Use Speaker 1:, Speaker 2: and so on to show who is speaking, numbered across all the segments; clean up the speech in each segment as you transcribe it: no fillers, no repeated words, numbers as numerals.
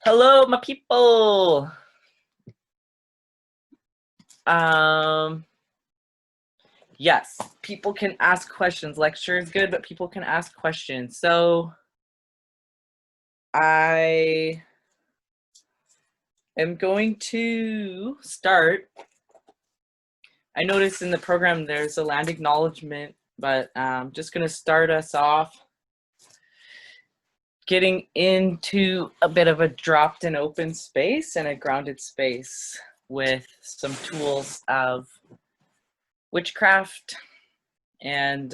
Speaker 1: Hello, my people. Um, yes, people can ask questions. Lecture is good, but people can ask questions. So I am going to start. I noticed in the program there's a land acknowledgement, but I'm just going to start us off getting into a bit of a dropped and open space and a grounded space with some tools of witchcraft and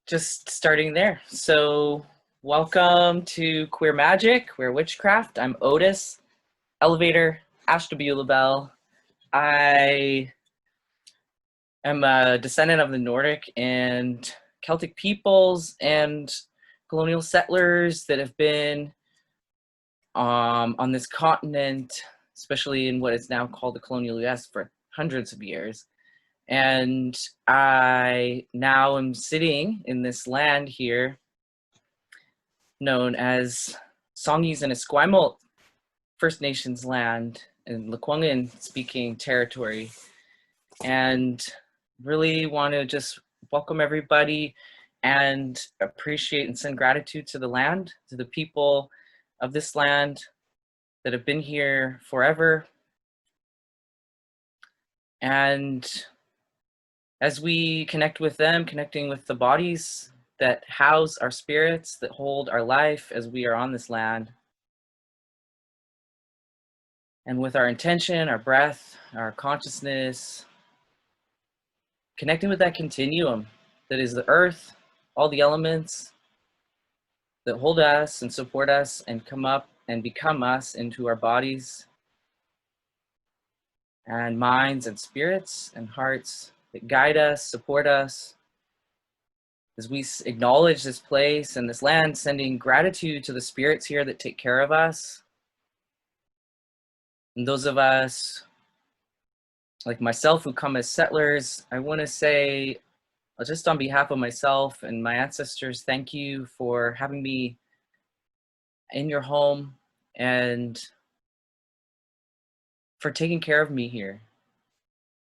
Speaker 1: just starting there. So welcome to Queer Magic, Queer Witchcraft. I'm Otis, Elevator, Ashtabulabel. I am a descendant of the Nordic and Celtic peoples and colonial settlers that have been on this continent, especially in what is now called the colonial US, for hundreds of years. And I now am sitting in this land here known as Songhees and Esquimalt First Nations land in Lekwungen speaking territory, and really want to just welcome everybody and appreciate and send gratitude to the land, to the people of this land that have been here forever. And as we connect with them, connecting with the bodies that house our spirits, that hold our life as we are on this land, and with our intention, our breath, our consciousness, connecting with that continuum that is the earth, all the elements that hold us and support us and come up and become us into our bodies and minds and spirits and hearts that guide us, support us. As we acknowledge this place and this land, sending gratitude to the spirits here that take care of us. And those of us like myself who come as settlers, I want to say, just on behalf of myself and my ancestors, thank you for having me in your home and for taking care of me here.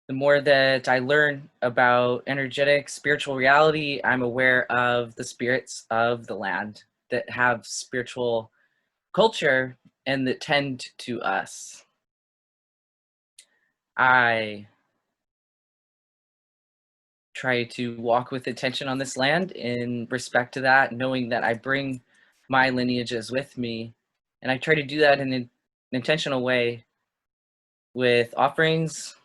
Speaker 1: The more that I learn about energetic spiritual reality, I'm aware of the spirits of the land that have spiritual culture and that tend to us. I try to walk with intention on this land in respect to that, knowing that I bring my lineages with me. And I try to do that in an intentional way with offerings,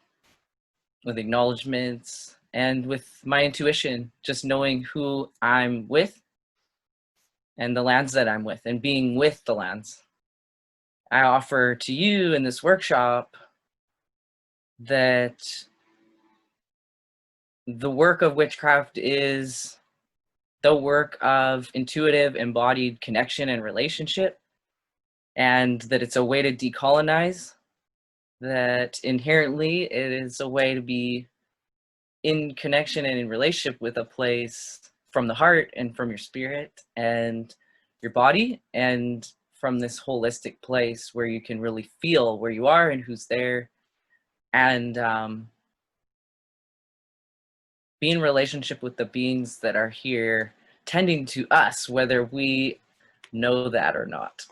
Speaker 1: with acknowledgements, and with my intuition, just knowing who I'm with and the lands that I'm with and being with the lands. I offer to you in this workshop that the work of witchcraft is the work of intuitive embodied connection and relationship, and that it's a way to decolonize, that inherently it is a way to be in connection and in relationship with a place from the heart and from your spirit and your body, and from this holistic place where you can really feel where you are and who's there, and be in relationship with the beings that are here tending to us, whether we know that or not.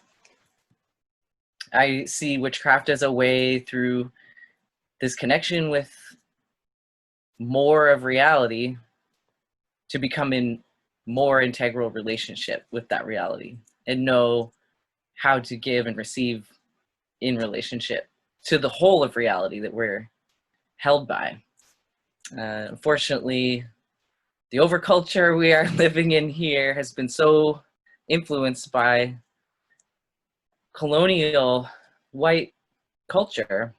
Speaker 1: I see witchcraft as a way through this connection with more of reality to become in more integral relationship with that reality and know how to give and receive in relationship to the whole of reality that we're held by. Unfortunately, the overculture we are living in here has been so influenced by colonial white culture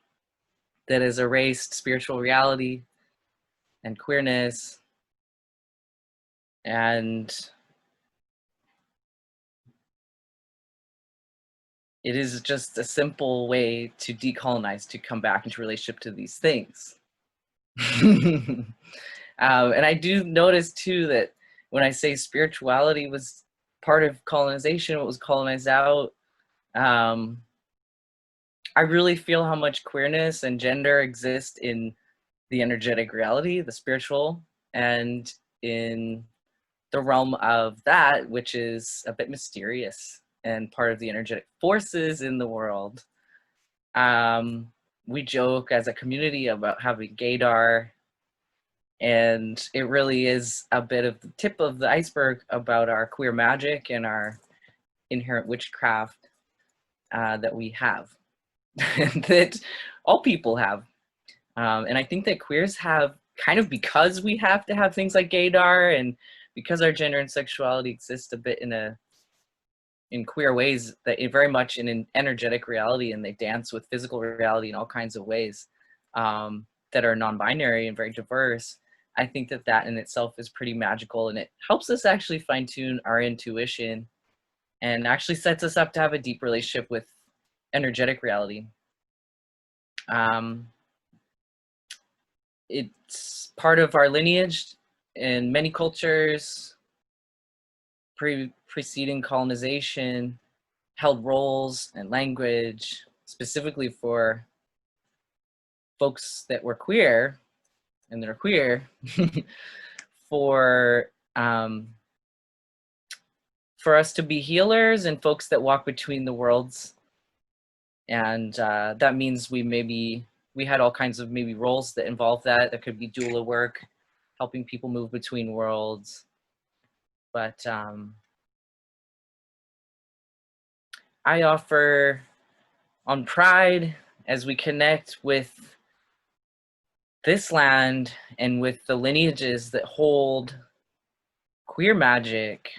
Speaker 1: that has erased spiritual reality and queerness, and it is just a simple way to decolonize, to come back into relationship to these things. And I do notice too that when I say spirituality was part of colonization, what was colonized out. Um, I really feel how much queerness and gender exist in the energetic reality, the spiritual, and in the realm of that, which is a bit mysterious and part of the energetic forces in the world. Um, we joke as a community about having gaydar, and it really is a bit of the tip of the iceberg about our queer magic and our inherent witchcraft that we have, that all people have. And I think that queers have, kind of because we have to have things like gaydar, and because our gender and sexuality exist a bit in queer ways, that very much in an energetic reality, and they dance with physical reality in all kinds of ways that are non-binary and very diverse. I think that that in itself is pretty magical, and it helps us actually fine-tune our intuition and actually sets us up to have a deep relationship with energetic reality. It's part of our lineage in many cultures preceding colonization, held roles and language specifically for folks that were queer and that are queer for um, for us to be healers and folks that walk between the worlds. And that means we had all kinds of maybe roles that involve that. That could be doula work, helping people move between worlds. But I offer on Pride, as we connect with this land and with the lineages that hold queer magic,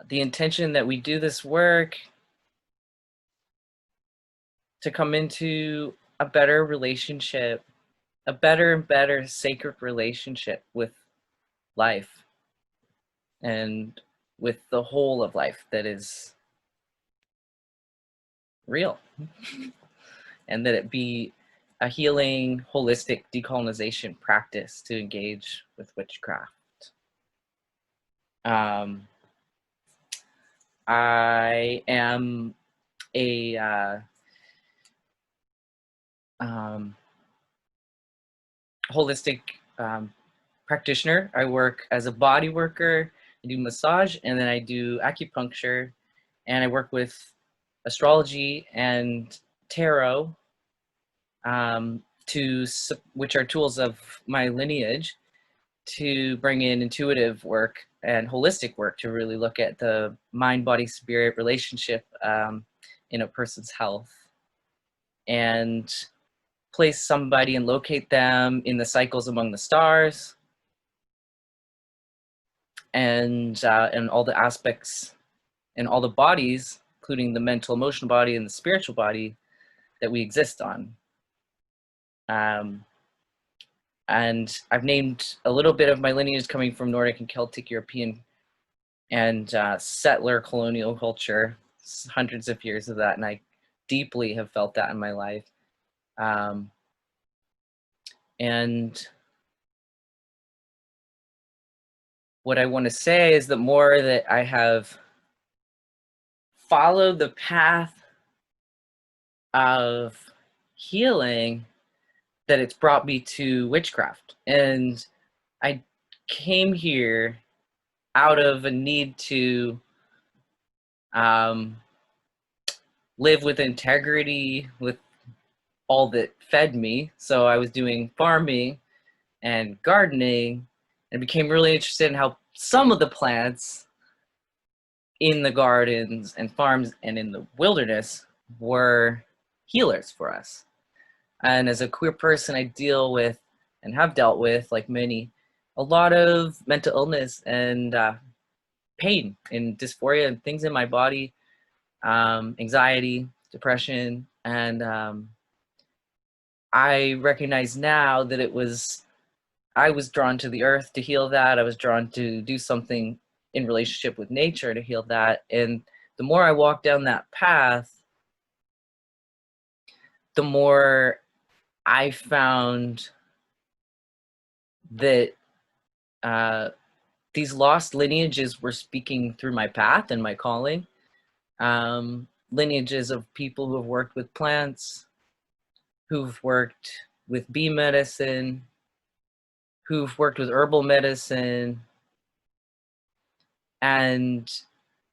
Speaker 1: the intention that we do this work to come into a better relationship, a better and better sacred relationship with life and with the whole of life that is real, and that it be a healing, holistic decolonization practice to engage with witchcraft. I am a holistic practitioner. I work as a body worker. I do massage, and then I do acupuncture, and I work with astrology and tarot, which are tools of my lineage, to bring in intuitive work and holistic work to really look at the mind, body, spirit relationship in a person's health, and place somebody and locate them in the cycles among the stars, and all the aspects and all the bodies, including the mental, emotional body and the spiritual body that we exist on. And I've named a little bit of my lineage coming from Nordic and Celtic European and settler colonial culture, hundreds of years of that, and I deeply have felt that in my life. And what I want to say is that more that I have followed the path of healing, that it's brought me to witchcraft. And I came here out of a need to live with integrity with all that fed me. So I was doing farming and gardening, and became really interested in how some of the plants in the gardens and farms and in the wilderness were healers for us. And as a queer person, I deal with and have dealt with, like many, a lot of mental illness and pain and dysphoria and things in my body, anxiety, depression. And I recognize now that I was drawn to the earth to heal that. I was drawn to do something in relationship with nature to heal that. And the more I walked down that path, the more I found that these lost lineages were speaking through my path and my calling. Lineages of people who have worked with plants, who've worked with bee medicine, who've worked with herbal medicine, and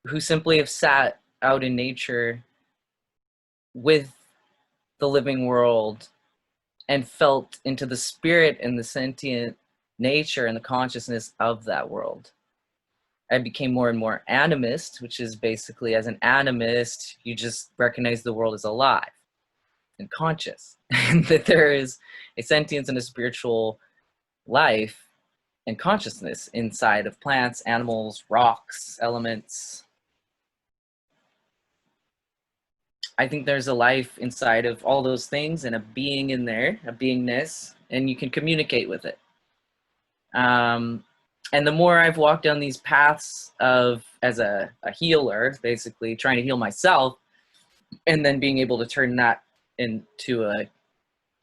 Speaker 1: who simply have sat out in nature with the living world and felt into the spirit and the sentient nature and the consciousness of that world. I became more and more animist, which is basically, as an animist, you just recognize the world as alive and conscious, and that there is a sentience and a spiritual life and consciousness inside of plants, animals, rocks, elements. I think there's a life inside of all those things and a being in there, a beingness, and you can communicate with it. And the more I've walked down these paths of, as a healer, basically trying to heal myself, and then being able to turn that into a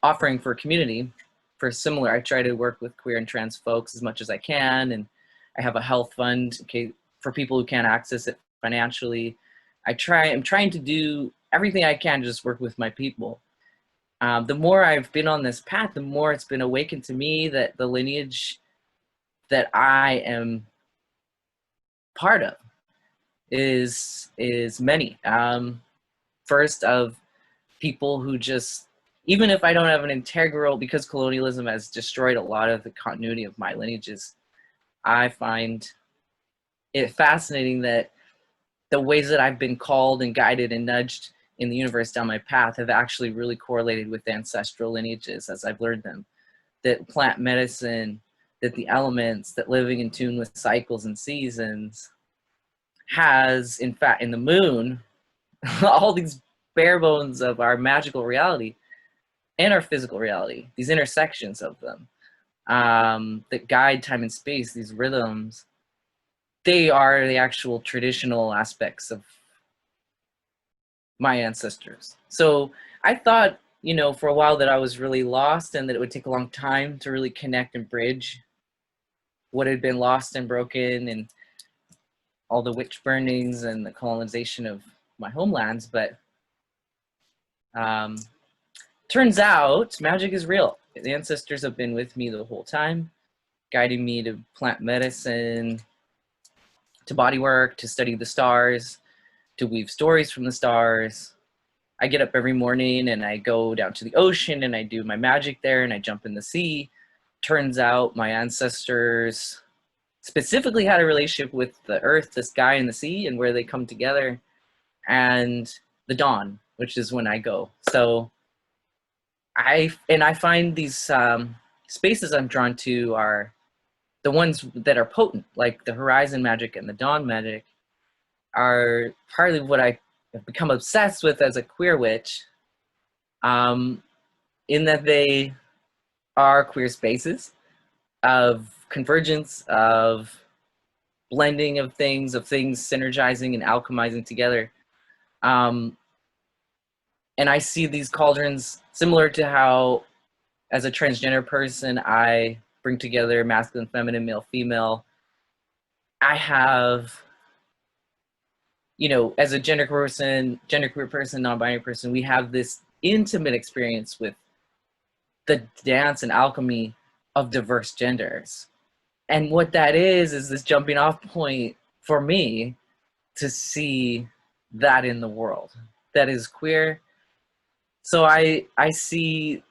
Speaker 1: offering for a community for similar, I try to work with queer and trans folks as much as I can, and I have a health fund for people who can't access it financially. I'm trying to do everything I can to just work with my people. The more I've been on this path, the more it's been awakened to me that the lineage that I am part of is many. First, of people who just, even if I don't have an integral, because colonialism has destroyed a lot of the continuity of my lineages, I find it fascinating that the ways that I've been called and guided and nudged in the universe down my path have actually really correlated with ancestral lineages as I've learned them. That plant medicine, that the elements, that living in tune with cycles and seasons has, in fact, in the moon, all these bare bones of our magical reality and our physical reality, these intersections of them that guide time and space, these rhythms, they are the actual traditional aspects of my ancestors. So I thought, for a while that I was really lost and that it would take a long time to really connect and bridge what had been lost and broken and all the witch burnings and the colonization of my homelands. But turns out magic is real. The ancestors have been with me the whole time, guiding me to plant medicine, to body work, to study the stars, to weave stories from the stars. I get up every morning and I go down to the ocean and I do my magic there and I jump in the sea. Turns out my ancestors specifically had a relationship with the earth, the sky, and the sea, and where they come together, and the dawn, which is when I go. So I find these spaces I'm drawn to are the ones that are potent, like the horizon magic and the dawn magic, are partly what I have become obsessed with as a queer witch, in that they are queer spaces of convergence, of blending of things synergizing and alchemizing together. And I see these cauldrons similar to how, as a transgender person, I bring together masculine, feminine, male, female. I have, as a genderqueer person, non-binary person, we have this intimate experience with the dance and alchemy of diverse genders. And what that is this jumping off point for me to see that in the world that is queer. So I see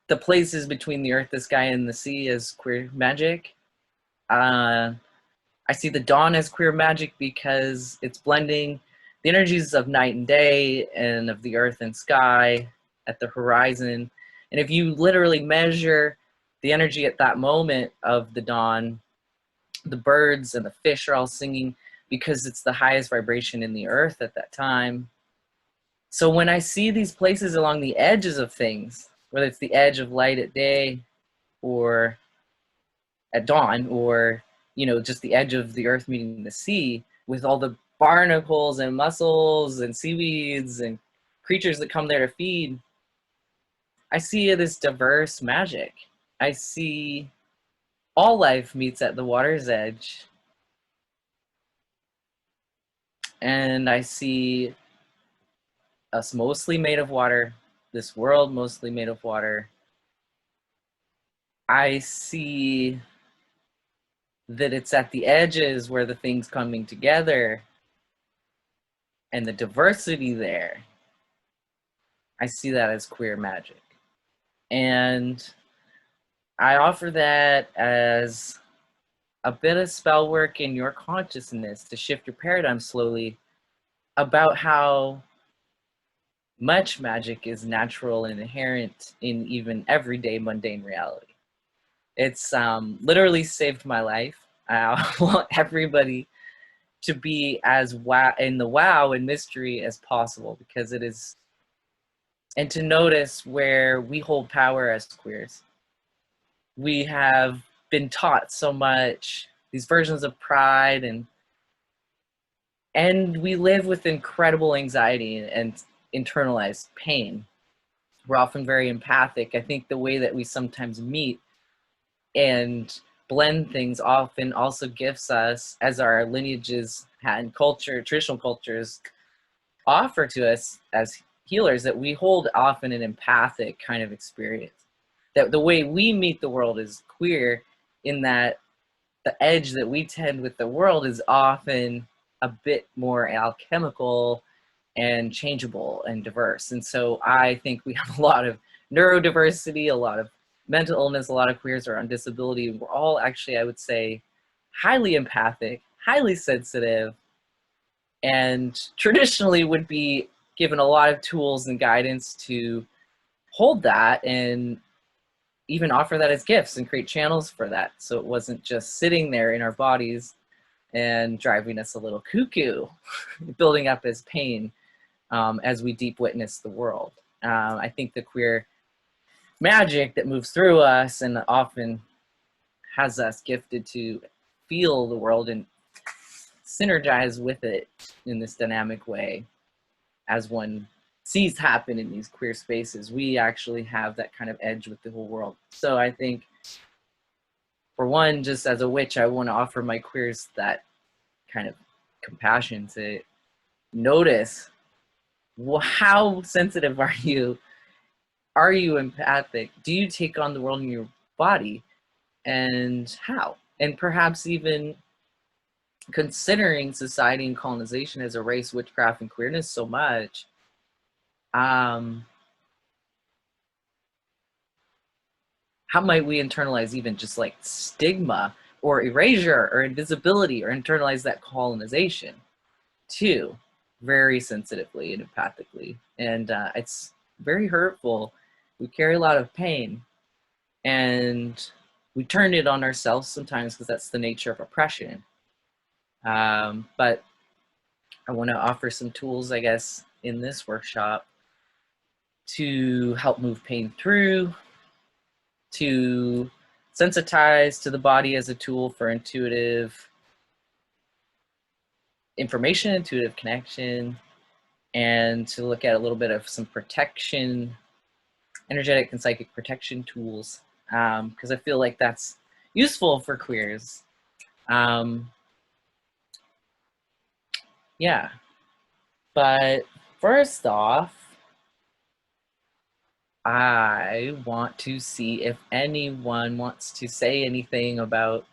Speaker 1: the places between the earth, the sky, and the sea as queer magic. I see the dawn as queer magic because it's blending the energies of night and day and of the earth and sky at the horizon. And if you literally measure the energy at that moment of the dawn, the birds and the fish are all singing because it's the highest vibration in the earth at that time. So when I see these places along the edges of things, whether it's the edge of light at day or at dawn, or just the edge of the earth meeting the sea, with all the barnacles and mussels and seaweeds and creatures that come there to feed, I see this diverse magic. I see all life meets at the water's edge. And I see us mostly made of water, this world mostly made of water. I see that it's at the edges where the things coming together and the diversity there. I see that as queer magic. And I offer that as a bit of spell work in your consciousness to shift your paradigm slowly about how much magic is natural and inherent in even everyday mundane reality. It's literally saved my life. I want everybody to be as wow in the wow and mystery as possible, because it is, and to notice where we hold power as queers. We have been taught so much, these versions of pride, and we live with incredible anxiety and internalized pain. We're often very empathic. I think the way that we sometimes meet and blend things often also gifts us, as our lineages and culture, traditional cultures offer to us as healers, that we hold often an empathic kind of experience. That the way we meet the world is queer, in that the edge that we tend with the world is often a bit more alchemical and changeable and diverse. And so I think we have a lot of neurodiversity, a lot of mental illness, a lot of queers are on disability. We're all actually, I would say, highly empathic, highly sensitive, and traditionally would be given a lot of tools and guidance to hold that and even offer that as gifts and create channels for that. So it wasn't just sitting there in our bodies and driving us a little cuckoo, building up as pain as we deep witness the world. I think the queer magic that moves through us and often has us gifted to feel the world and synergize with it in this dynamic way, as one sees happen in these queer spaces, we actually have that kind of edge with the whole world. So I think, for one, just as a witch, I want to offer my queers that kind of compassion to notice, well, how sensitive are you? Are you empathic? Do you take on the world in your body? And how? And perhaps even considering society and colonization as a race, witchcraft, and queerness so much, how might we internalize even just like stigma or erasure or invisibility, or internalize that colonization too, very sensitively and empathically? And it's very hurtful. We carry a lot of pain, and we turn it on ourselves sometimes because that's the nature of oppression. But I want to offer some tools, I guess, in this workshop to help move pain through, to sensitize to the body as a tool for intuitive information, intuitive connection, and to look at a little bit of some protection, energetic and psychic protection tools, because I feel like that's useful for queers. Yeah, but first off, I want to see if anyone wants to say anything about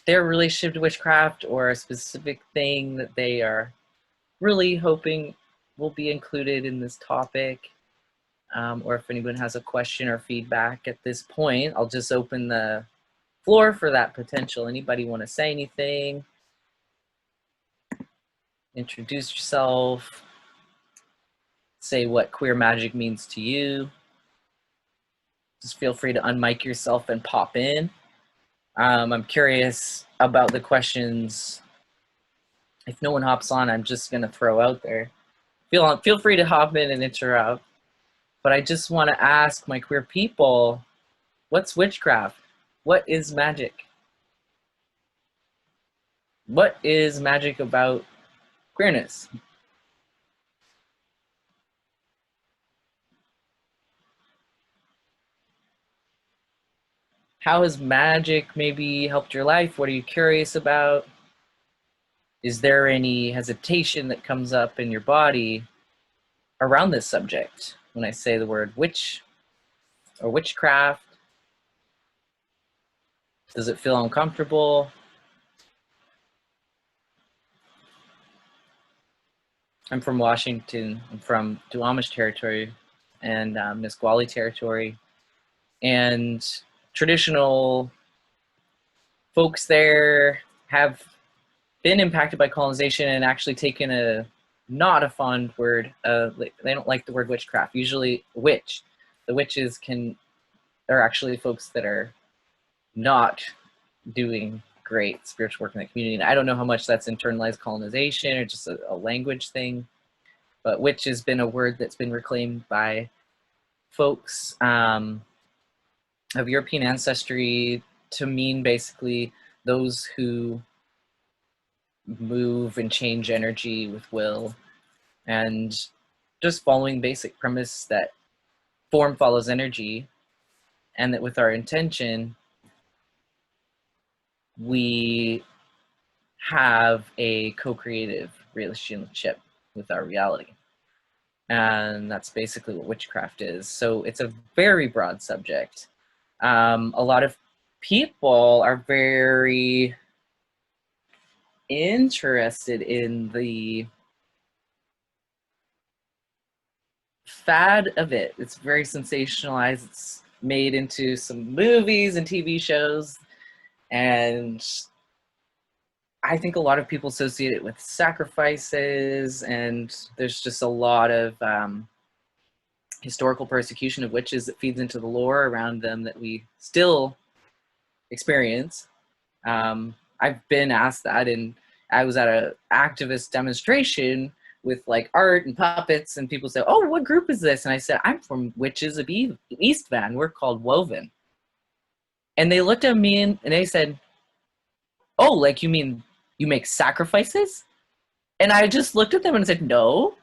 Speaker 1: their relationship to witchcraft, or a specific thing that they are really hoping will be included in this topic, or if anyone has a question or feedback at this point. I'll just open the floor for that potential. Anybody want to say anything? Introduce yourself. Say what queer magic means to you. Just feel free to unmic yourself and pop in. I'm curious about the questions. If no one hops on, I'm just gonna throw out there. Feel free to hop in and interrupt. But I just want to ask my queer people, what's witchcraft? What is magic? What is magic about queerness? how has magic maybe helped your life? What are you curious about? Is there any hesitation that comes up in your body around this subject when I say the word witch or witchcraft? Does it feel uncomfortable? I'm from Washington. I'm from Duwamish territory and Nisqually territory. And traditional folks there have been impacted by colonization and actually taken a not a fond word. They don't like the word witchcraft. Usually witch. The witches are actually folks that are not doing great spiritual work in the community. And I don't know how much that's internalized colonization or just a language thing, but witch has been a word that's been reclaimed by folks of European ancestry to mean basically those who move and change energy with will, and just following basic premise that form follows energy, and that with our intention we have a co-creative relationship with our reality. And that's basically what witchcraft is. So it's a very broad subject. A lot of people are very interested in the fad of it. It's very sensationalized. It's made into some movies and TV shows. And I think a lot of people associate it with sacrifices, and there's just a lot of historical persecution of witches that feeds into the lore around them that we still experience. I've been asked that, and I was at an activist demonstration with like art and puppets, and people say, "Oh, what group is this?" And I said, "I'm from Witches of East Van. We're called Woven." And they looked at me and they said, "Oh, like you mean you make sacrifices?" And I just looked at them and said, "No,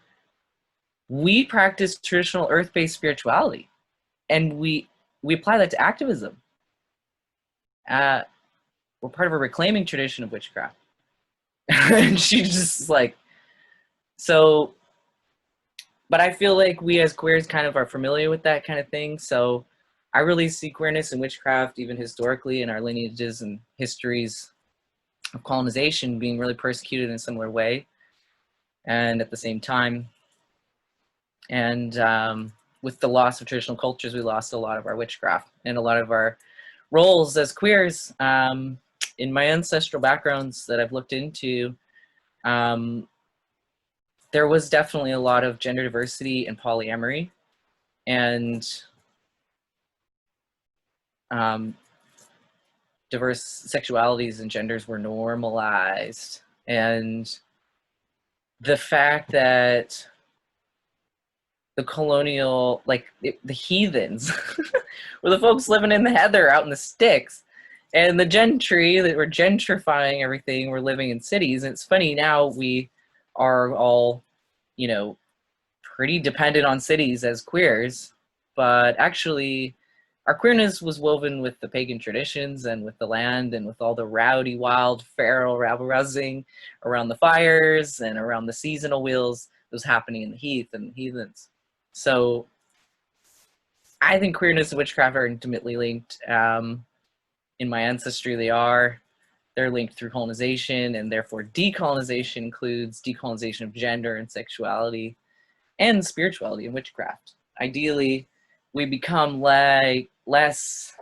Speaker 1: we practice traditional earth-based spirituality, and we apply that to activism. We're part of a reclaiming tradition of witchcraft." And she just like, so, but I feel like we as queers kind of are familiar with that kind of thing. So I really see queerness and witchcraft, even historically, in our lineages and histories of colonization, being really persecuted in a similar way. And at the same time, and with the loss of traditional cultures, we lost a lot of our witchcraft and a lot of our roles as queers. In my ancestral backgrounds that I've looked into, there was definitely a lot of gender diversity and polyamory, and diverse sexualities and genders were normalized. And the fact that the colonial, like the heathens, were the folks living in the heather out in the sticks, and the gentry that were gentrifying everything were living in cities. And it's funny, now we are all, you know, pretty dependent on cities as queers, but actually our queerness was woven with the pagan traditions and with the land and with all the rowdy, wild, feral rabble-rousing around the fires and around the seasonal wheels that was happening in the heath and the heathens. So I think queerness and witchcraft are intimately linked. In my ancestry, they're linked through colonization, and therefore decolonization includes decolonization of gender and sexuality and spirituality and witchcraft. Ideally, we become less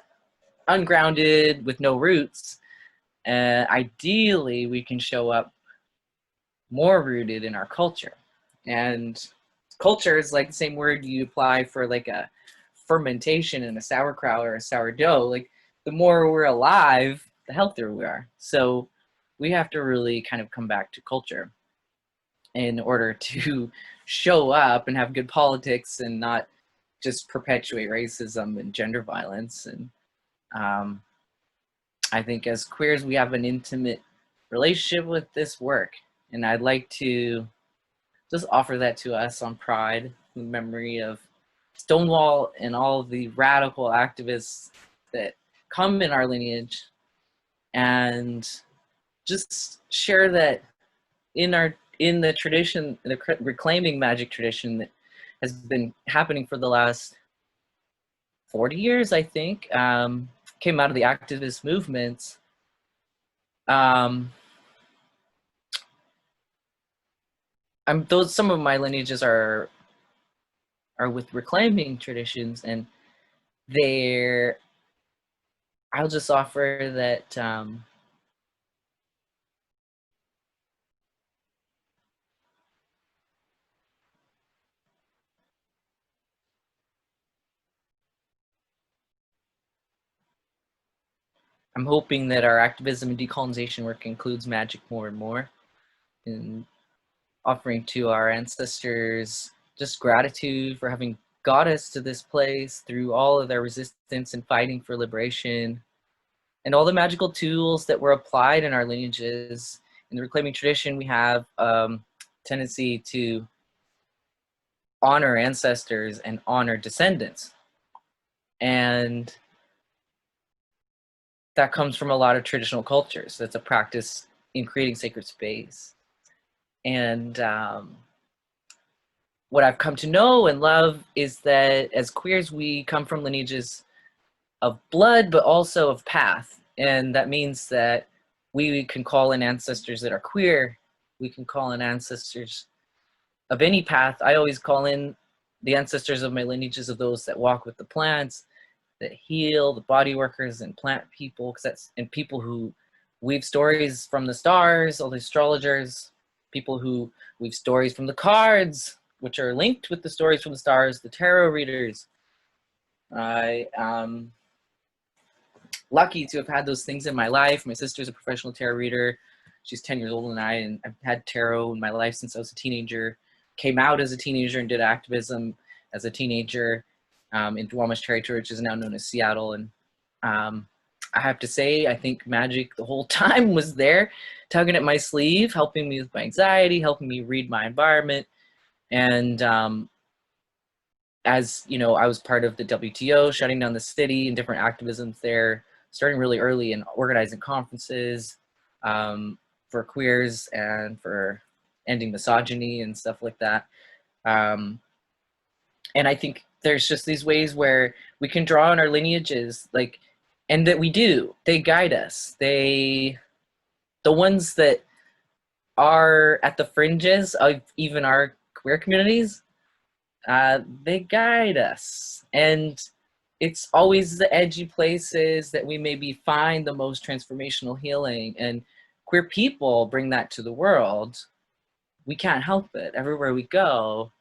Speaker 1: ungrounded with no roots. Ideally, we can show up more rooted in our culture. And culture is like the same word you apply for like a fermentation in a sauerkraut or a sourdough. Like the more we're alive, the healthier we are. So we have to really kind of come back to culture in order to show up and have good politics and not just perpetuate racism and gender violence. And I think as queers, we have an intimate relationship with this work. And I'd like to just offer that to us on Pride, in memory of Stonewall and all of the radical activists that come in our lineage and just share that in the tradition, the reclaiming magic tradition that has been happening for the last 40 years, I think, came out of the activist movements. Some of my lineages are with reclaiming traditions, and I'll just offer that I'm hoping that our activism and decolonization work includes magic more and more, and offering to our ancestors just gratitude for having got us to this place through all of their resistance and fighting for liberation, and all the magical tools that were applied in our lineages. In the reclaiming tradition, we have tendency to honor ancestors and honor descendants. And that comes from a lot of traditional cultures. That's a practice in creating sacred space. And what I've come to know and love is that as queers, we come from lineages of blood, but also of path. And that means that we can call in ancestors that are queer. We can call in ancestors of any path. I always call in the ancestors of my lineages of those that walk with the plants, that heal, the body workers and plant people, and people who weave stories from the stars, all the astrologers, people who weave stories from the cards, which are linked with the stories from the stars, the tarot readers. I am lucky to have had those things in my life. My sister's a professional tarot reader. She's 10 years older than I, and I've had tarot in my life since I was a teenager. Came out as a teenager and did activism as a teenager in Duwamish territory, which is now known as Seattle. And I have to say, I think magic the whole time was there, tugging at my sleeve, helping me with my anxiety, helping me read my environment. And as you know, I was part of the WTO, shutting down the city and different activisms there, starting really early and organizing conferences for queers and for ending misogyny and stuff like that. And I think there's just these ways where we can draw on our lineages, and that they guide us. The ones that are at the fringes of even our queer communities, they guide us. And it's always the edgy places that we maybe find the most transformational healing, and queer people bring that to the world. We can't help it. Everywhere we go,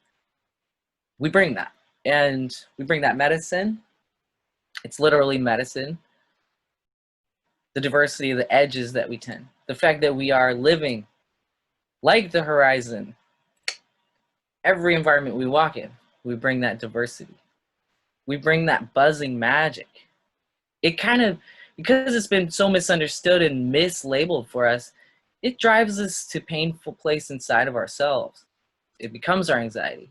Speaker 1: we bring that. And we bring that medicine. It's literally medicine. The diversity of the edges that we tend. The fact that we are living like the horizon. Every environment we walk in, we bring that diversity. We bring that buzzing magic. It kind of, because it's been so misunderstood and mislabeled for us, it drives us to a painful place inside of ourselves. It becomes our anxiety.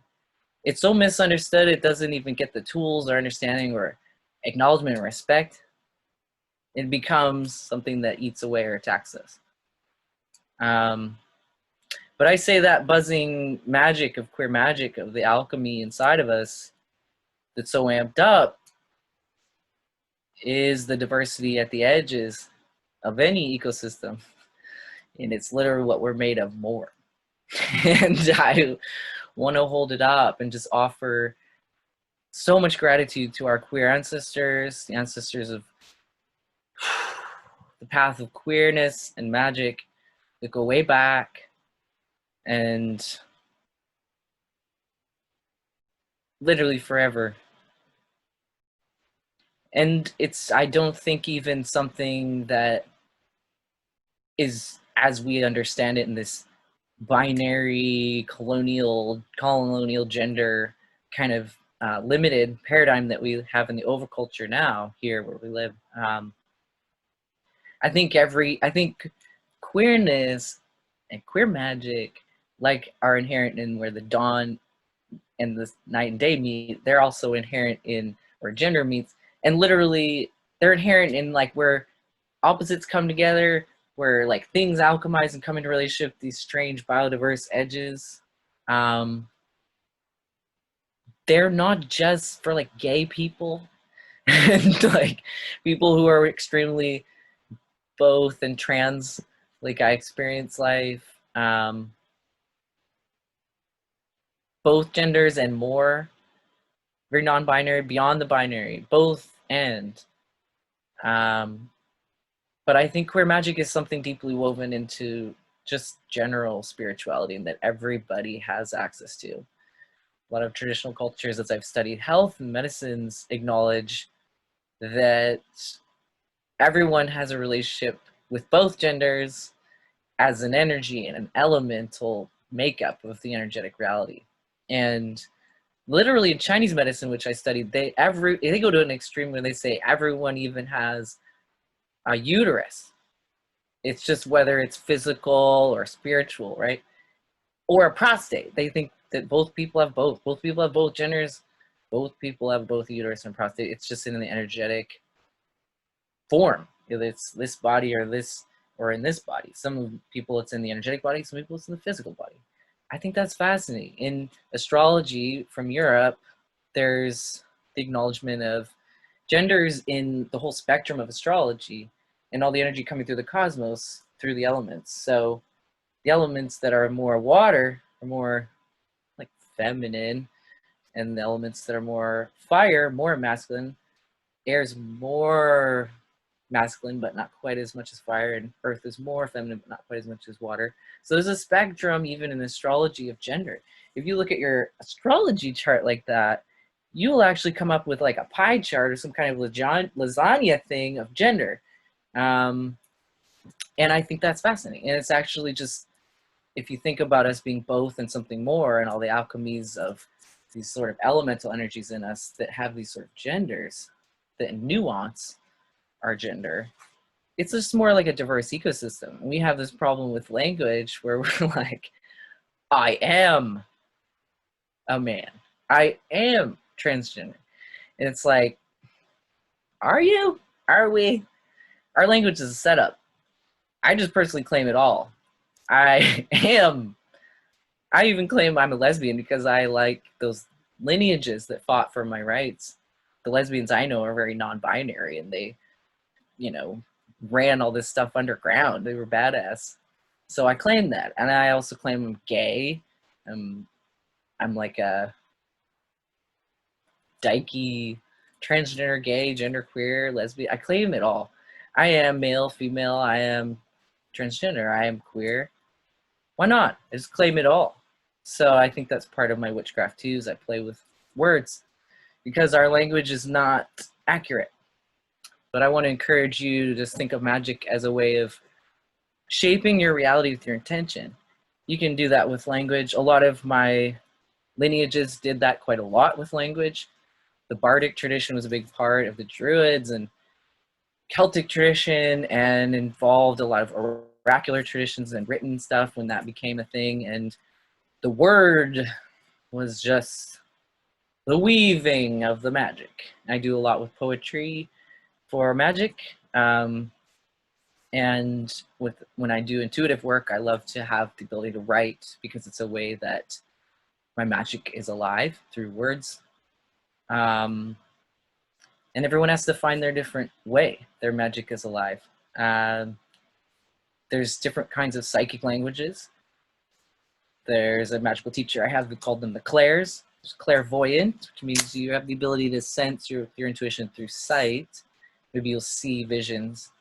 Speaker 1: It's so misunderstood, it doesn't even get the tools or understanding or acknowledgement and respect. It becomes something that eats away or attacks us. But I say that buzzing magic of queer magic, of the alchemy inside of us that's so amped up, is the diversity at the edges of any ecosystem. And it's literally what we're made of more. And I want to hold it up and just offer so much gratitude to our queer ancestors, the ancestors of the path of queerness and magic that go way back, and literally forever. And it's, I don't think, even something that is, as we understand it in this binary colonial gender kind of limited paradigm that we have in the overculture now here where we live. I think queerness and queer magic, like, are inherent in where the dawn and the night and day meet. They're also inherent in where gender meets. And literally, they're inherent in like where opposites come together, where like things alchemize and come into relationship, these strange biodiverse edges. They're not just for like gay people and like people who are extremely both and trans, like I experience life. Both genders and more, very non-binary, beyond the binary, both and. But I think queer magic is something deeply woven into just general spirituality and that everybody has access to. A lot of traditional cultures, as I've studied health and medicines, acknowledge that everyone has a relationship with both genders as an energy and an elemental makeup of the energetic reality. And literally in Chinese medicine, which I studied, they go to an extreme when they say everyone even has a uterus. It's just whether it's physical or spiritual, right? Or a prostate. They think that both people have both. Both people have both genders. Both people have both uterus and prostate. It's just in the energetic form. Either it's this body or this, or in this body. Some people it's in the energetic body. Some people it's in the physical body. I think that's fascinating. In astrology from Europe, there's the acknowledgement of genders in the whole spectrum of astrology and all the energy coming through the cosmos through the elements. So the elements that are more water are more like feminine, and the elements that are more fire, more masculine. Air is more masculine, but not quite as much as fire, and earth is more feminine, but not quite as much as water. So there's a spectrum even in astrology of gender. If you look at your astrology chart like that, you will actually come up with like a pie chart or some kind of lasagna thing of gender. And I think that's fascinating. And it's actually just, if you think about us being both and something more and all the alchemies of these sort of elemental energies in us that have these sort of genders that nuance our gender, it's just more like a diverse ecosystem. We have this problem with language where we're like, I am a man. I am transgender. And it's like, are you? Are we? Our language is a setup. I just personally claim it all. I even claim I'm a lesbian because I like those lineages that fought for my rights. The lesbians I know are very non-binary, and they, ran all this stuff underground. They were badass. So I claim that. And I also claim I'm gay. I'm like a dykey, transgender, gay, genderqueer, lesbian. I claim it all. I am male, female. I am transgender. I am queer. Why not? I just claim it all. So I think that's part of my witchcraft too, is I play with words because our language is not accurate. But I want to encourage you to just think of magic as a way of shaping your reality with your intention. You can do that with language. A lot of my lineages did that quite a lot with language. The Bardic tradition was a big part of the Druids and Celtic tradition, and involved a lot of oracular traditions and written stuff when that became a thing. And the word was just the weaving of the magic. I do a lot with poetry for magic. And when I do intuitive work, I love to have the ability to write because it's a way that my magic is alive through words. And everyone has to find their different way their magic is alive. There's different kinds of psychic languages. There's a magical teacher I have, we called them the clairs. There's clairvoyant, which means you have the ability to sense your intuition through sight. Maybe you'll see visions.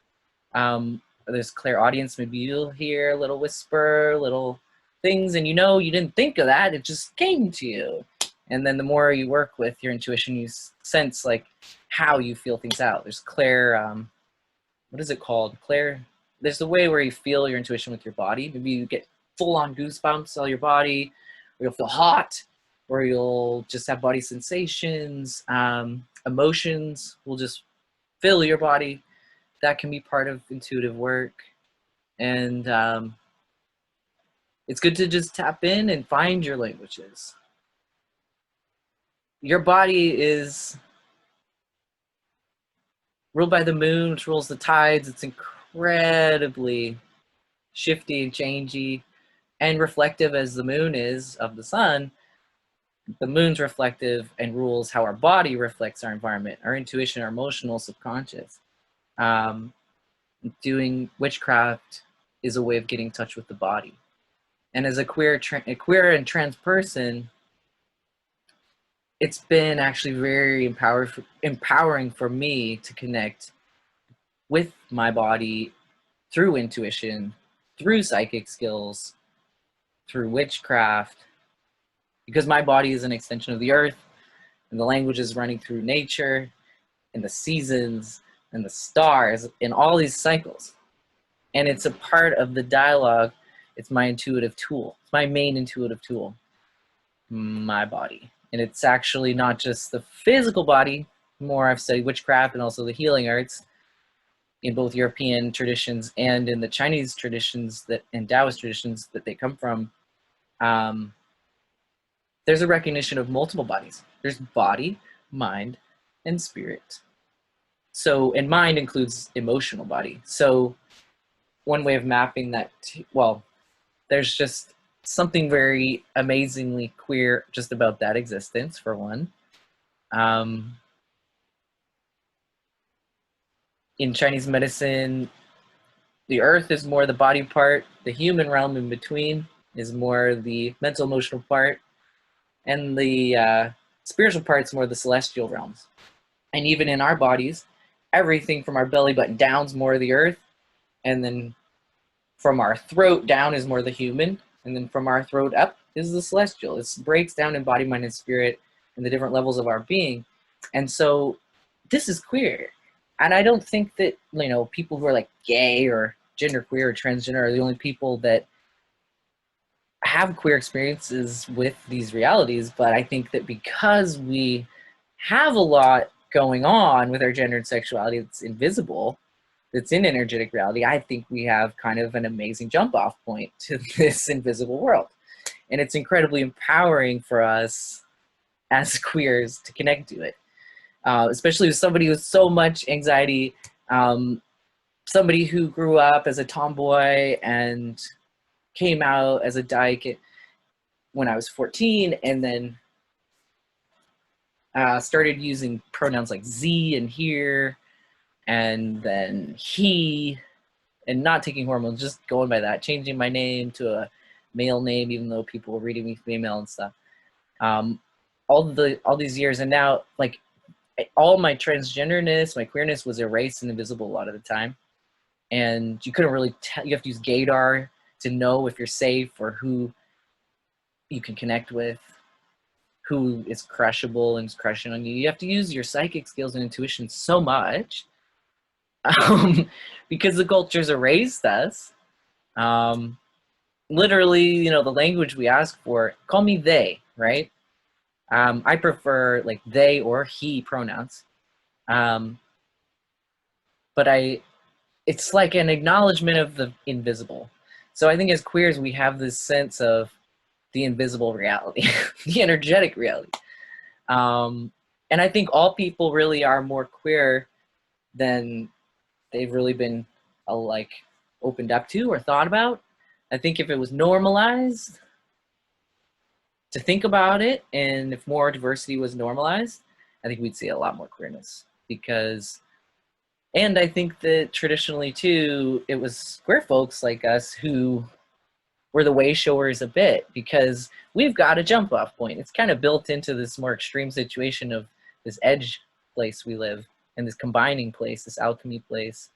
Speaker 1: There's clairaudience, maybe you'll hear a little whisper, little things, and you didn't think of that, it just came to you. And then the more you work with your intuition, you sense like how you feel things out. There's what is it called? There's the way where you feel your intuition with your body. Maybe you get full-on goosebumps all your body, or you'll feel hot, or you'll just have body sensations. Emotions will just fill your body. That can be part of intuitive work. And it's good to just tap in and find your languages. Your body is ruled by the moon, which rules the tides. It's incredibly shifty and changey and reflective as the moon is of the sun. The moon's reflective and rules how our body reflects our environment, our intuition, our emotional subconscious. Doing witchcraft is a way of getting in touch with the body. And as a queer and trans person, it's been actually very empowering for me to connect with my body through intuition, through psychic skills, through witchcraft, because my body is an extension of the earth, and the language is running through nature and the seasons and the stars and all these cycles. And it's a part of the dialogue. It's my intuitive tool. It's my main intuitive tool, my body. And it's actually not just the physical body. More, I've studied witchcraft and also the healing arts in both European traditions and in the Chinese traditions and Taoist traditions that they come from. There's a recognition of multiple bodies. There's body, mind, and spirit. So, and mind includes emotional body. So one way of mapping that, well, there's just something very amazingly queer just about that existence, for one. In Chinese medicine, the earth is more the body part, the human realm in between is more the mental emotional part, and the spiritual part's more the celestial realms. And even in our bodies, everything from our belly button down is more the earth, and then from our throat down is more the human, and then from our throat up is the celestial. It breaks down in body, mind, and spirit and the different levels of our being. And so this is queer. And I don't think that, you know, people who are like gay or genderqueer or transgender are the only people that have queer experiences with these realities. But I think that because we have a lot going on with our gender and sexuality that's invisible, that's in energetic reality, I think we have kind of an amazing jump off point to this invisible world. And it's incredibly empowering for us as queers to connect to it. Especially with somebody with so much anxiety, somebody who grew up as a tomboy and came out as a dyke when I was 14, and then started using pronouns like Z and here, and then he, and not taking hormones, just going by that, changing my name to a male name, even though people were reading me female and stuff. All these years, and now, like, all my transgenderness, my queerness was erased and invisible a lot of the time. And you couldn't really tell, you have to use gaydar to know if you're safe or who you can connect with, who is crushable and is crushing on you. You have to use your psychic skills and intuition so much because the culture's erased us. Literally, you know, the language we ask for, call me they, right? I prefer like they or he pronouns. But it's like an acknowledgement of the invisible. So I think as queers, we have this sense of the invisible reality, the energetic reality. And I think all people really are more queer than they've really been like opened up to or thought about. I think if it was normalized to think about it, and if more diversity was normalized, I think we'd see a lot more queerness. Because, and I think that traditionally too, it was queer folks like us who were the way showers a bit, because we've got a jump off point. It's kind of built into this more extreme situation of this edge place we live, and this combining place, this alchemy place,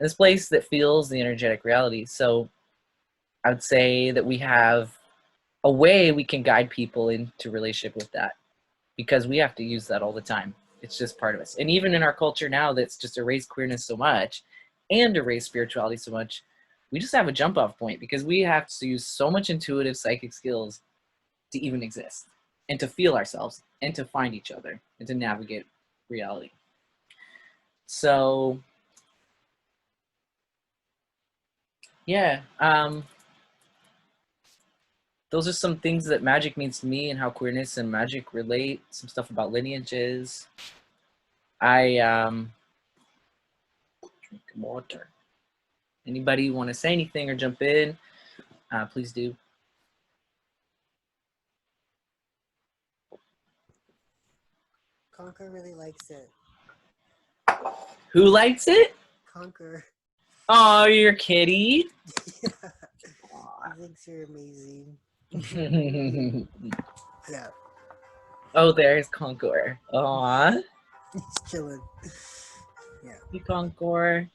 Speaker 1: and this place that feels the energetic reality. So I would say that we have a way we can guide people into relationship with that, because we have to use that all the time. It's just part of us. And even in our culture now that's just erased queerness so much and erased spirituality so much, we just have a jump off point, because we have to use so much intuitive psychic skills to even exist and to feel ourselves and to find each other and to navigate reality. So yeah, those are some things that magic means to me and how queerness and magic relate. Some stuff about lineages. I Drink water. Anybody want to say anything or jump in? Please do.
Speaker 2: Conquer really likes it.
Speaker 1: Who likes it?
Speaker 2: Conquer.
Speaker 1: Oh, your kitty.
Speaker 2: Yeah. He thinks you're amazing. Yeah.
Speaker 1: Oh, there's Conquer. Aw.
Speaker 2: He's chilling. Yeah.
Speaker 1: Hey, Conquer.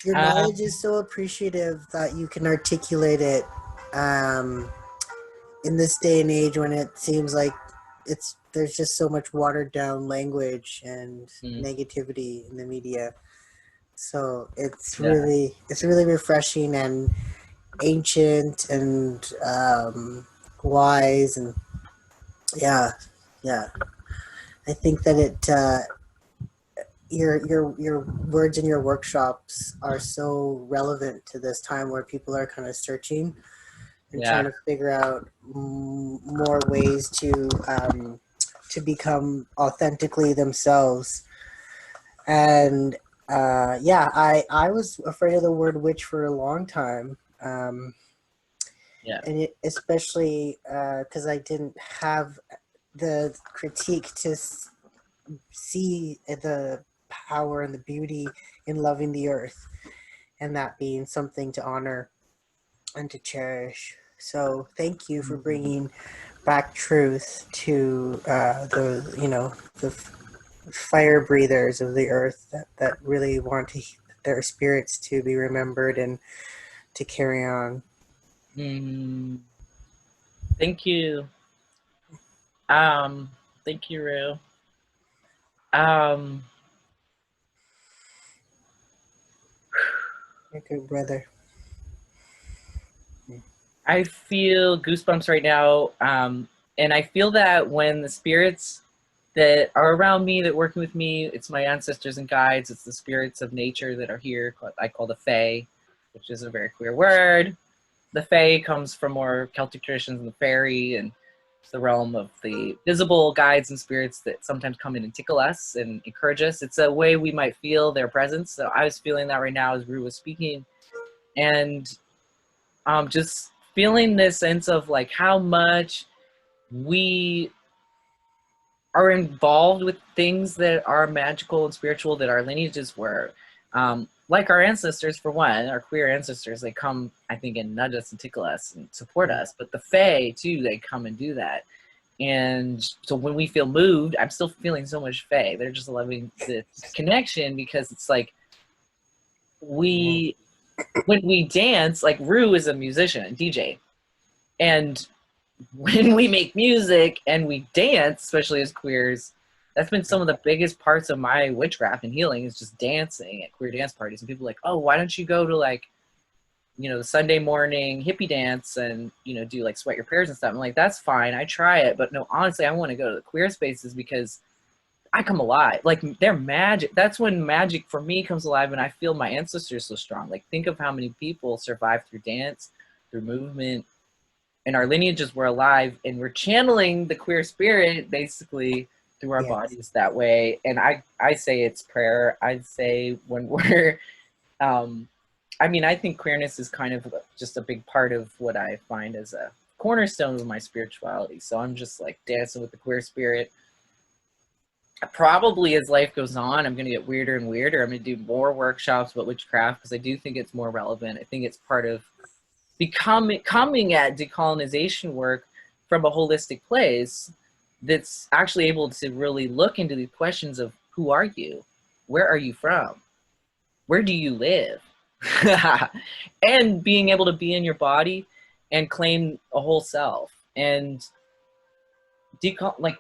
Speaker 2: Your knowledge is so appreciative that you can articulate it in this day and age when it seems like there's just so much watered down language and negativity in the media. So it's really refreshing and ancient and wise, and yeah. I think that your words in your workshops are so relevant to this time where people are kind of searching and trying to figure out more ways to become authentically themselves. And I was afraid of the word witch for a long time. And especially because I didn't have the critique to see the power and the beauty in loving the earth, and that being something to honor and to cherish. So thank you for bringing back truth to the fire breathers of the earth that really want their spirits to be remembered and to carry on.
Speaker 1: Thank you. Thank you, Rue.
Speaker 2: You're good, brother.
Speaker 1: I feel goosebumps right now. And I feel that when the spirits that are around me, that working with me, it's my ancestors and guides, it's the spirits of nature that are here, I call the Fae, which is a very queer word. The Fae comes from more Celtic traditions and the fairy, and it's the realm of the visible guides and spirits that sometimes come in and tickle us and encourage us. It's a way we might feel their presence. So I was feeling that right now as Rue was speaking. And just feeling this sense of like how much we are involved with things that are magical and spiritual, that our lineages were. Like our ancestors, for one, our queer ancestors, they come, I think, and nudge us and tickle us and support us. But the Fae, too, they come and do that. And so when we feel moved, I'm still feeling so much Fae. They're just loving the connection, because it's like when we dance, like Rue is a musician and DJ. And when we make music and we dance, especially as queers, that's been some of the biggest parts of my witchcraft and healing, is just dancing at queer dance parties. And people are like, oh, why don't you go to like, the Sunday morning hippie dance and, do like Sweat Your Prayers and stuff. I'm like, that's fine. I try it. But no, honestly, I want to go to the queer spaces because I come alive. Like, they're magic. That's when magic for me comes alive, and I feel my ancestors so strong. Like, think of how many people survived through dance, through movement, and our lineages were alive, and we're channeling the queer spirit basically through our bodies that way. And I say it's prayer. I'd say when we're, I think queerness is kind of just a big part of what I find as a cornerstone of my spirituality. So I'm just like dancing with the queer spirit. Probably as life goes on, I'm going to get weirder and weirder. I'm going to do more workshops about witchcraft because I do think it's more relevant. I think it's part of coming at decolonization work from a holistic place that's actually able to really look into these questions of who are you? Where are you from? Where do you live? And being able to be in your body and claim a whole self. And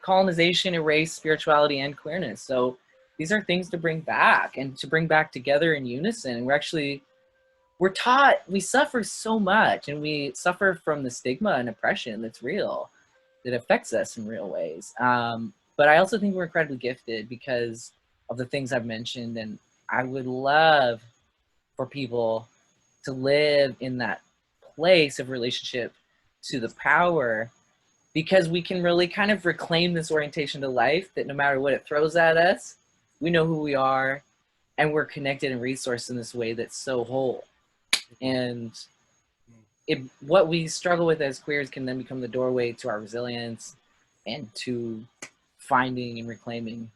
Speaker 1: colonization erased spirituality and queerness. So these are things to bring back and to bring back together in unison. And we're taught, we suffer so much, and we suffer from the stigma and oppression that's real, that affects us in real ways. But I also think we're incredibly gifted because of the things I've mentioned. And I would love for people to live in that place of relationship to the power, because we can really kind of reclaim this orientation to life that no matter what it throws at us, we know who we are, and we're connected and resourced in this way that's so whole. And what we struggle with as queers can then become the doorway to our resilience and to finding and reclaiming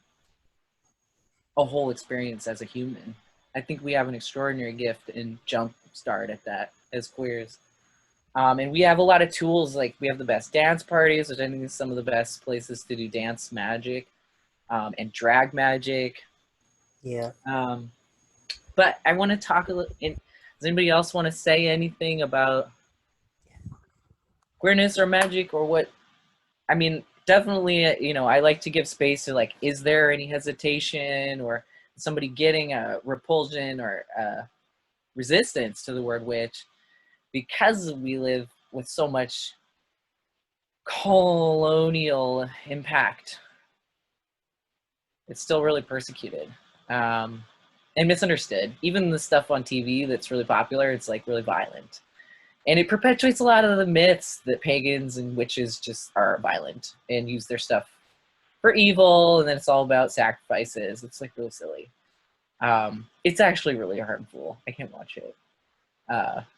Speaker 1: a whole experience as a human. I think we have an extraordinary gift and jump start at that as queers. And we have a lot of tools, like we have the best dance parties, which I think is some of the best places to do dance magic, and drag magic.
Speaker 2: Yeah.
Speaker 1: But I want to talk a little, does anybody else want to say anything about queerness or magic or what? I mean, definitely, you know, I like to give space to like, is there any hesitation or somebody getting a repulsion or a resistance to the word witch, because we live with so much colonial impact. It's still really persecuted, and misunderstood. Even the stuff on TV that's really popular, it's like really violent. And it perpetuates a lot of the myths that pagans and witches just are violent and use their stuff for evil, and then it's all about sacrifices. It's like really silly. It's actually really harmful. I can't watch it.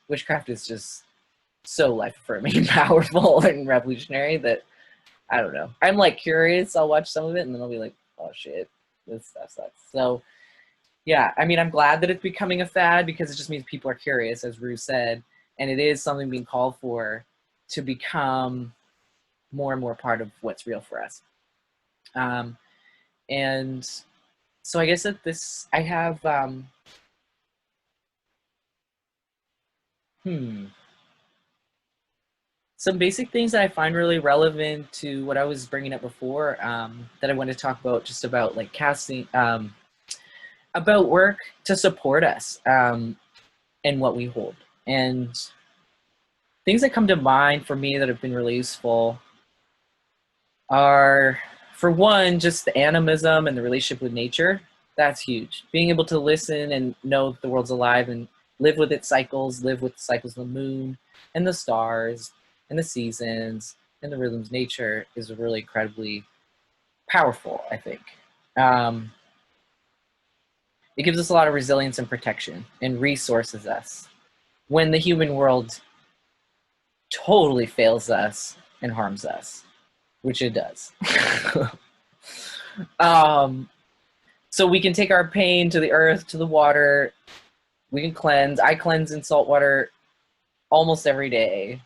Speaker 1: Witchcraft is just so life-affirming and powerful and revolutionary that, I don't know. I'm like curious. I'll watch some of it and then I'll be like, oh shit, this stuff sucks. So yeah, I mean, I'm glad that it's becoming a fad because it just means people are curious, as Rue said, and it is something being called for to become more and more part of what's real for us. And so I guess that this, I have, some basic things that I find really relevant to what I was bringing up before, that I want to talk about, just about like casting, about work to support us, and what we hold. And things that come to mind for me that have been really useful are, for one, just the animism and the relationship with nature. That's huge. Being able to listen and know that the world's alive and live with its cycles, live with the cycles of the moon and the stars and the seasons and the rhythms of nature is really incredibly powerful, I think. It gives us a lot of resilience and protection and resources us when the human world totally fails us and harms us, which it does. So we can take our pain to the earth, to the water. We can cleanse. I cleanse in salt water almost every day.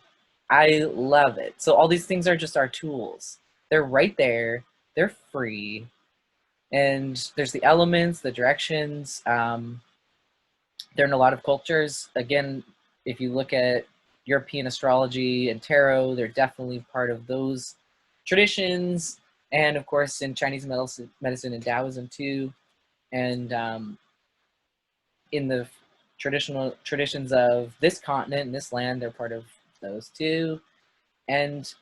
Speaker 1: I love it. So all these things are just our tools. They're right there. They're free. And there's the elements, the directions. They're in a lot of cultures. Again, if you look at European astrology and tarot, they're definitely part of those traditions. And of course, in Chinese medicine and Taoism too. And in the traditional traditions of this continent and this land, they're part of those too. And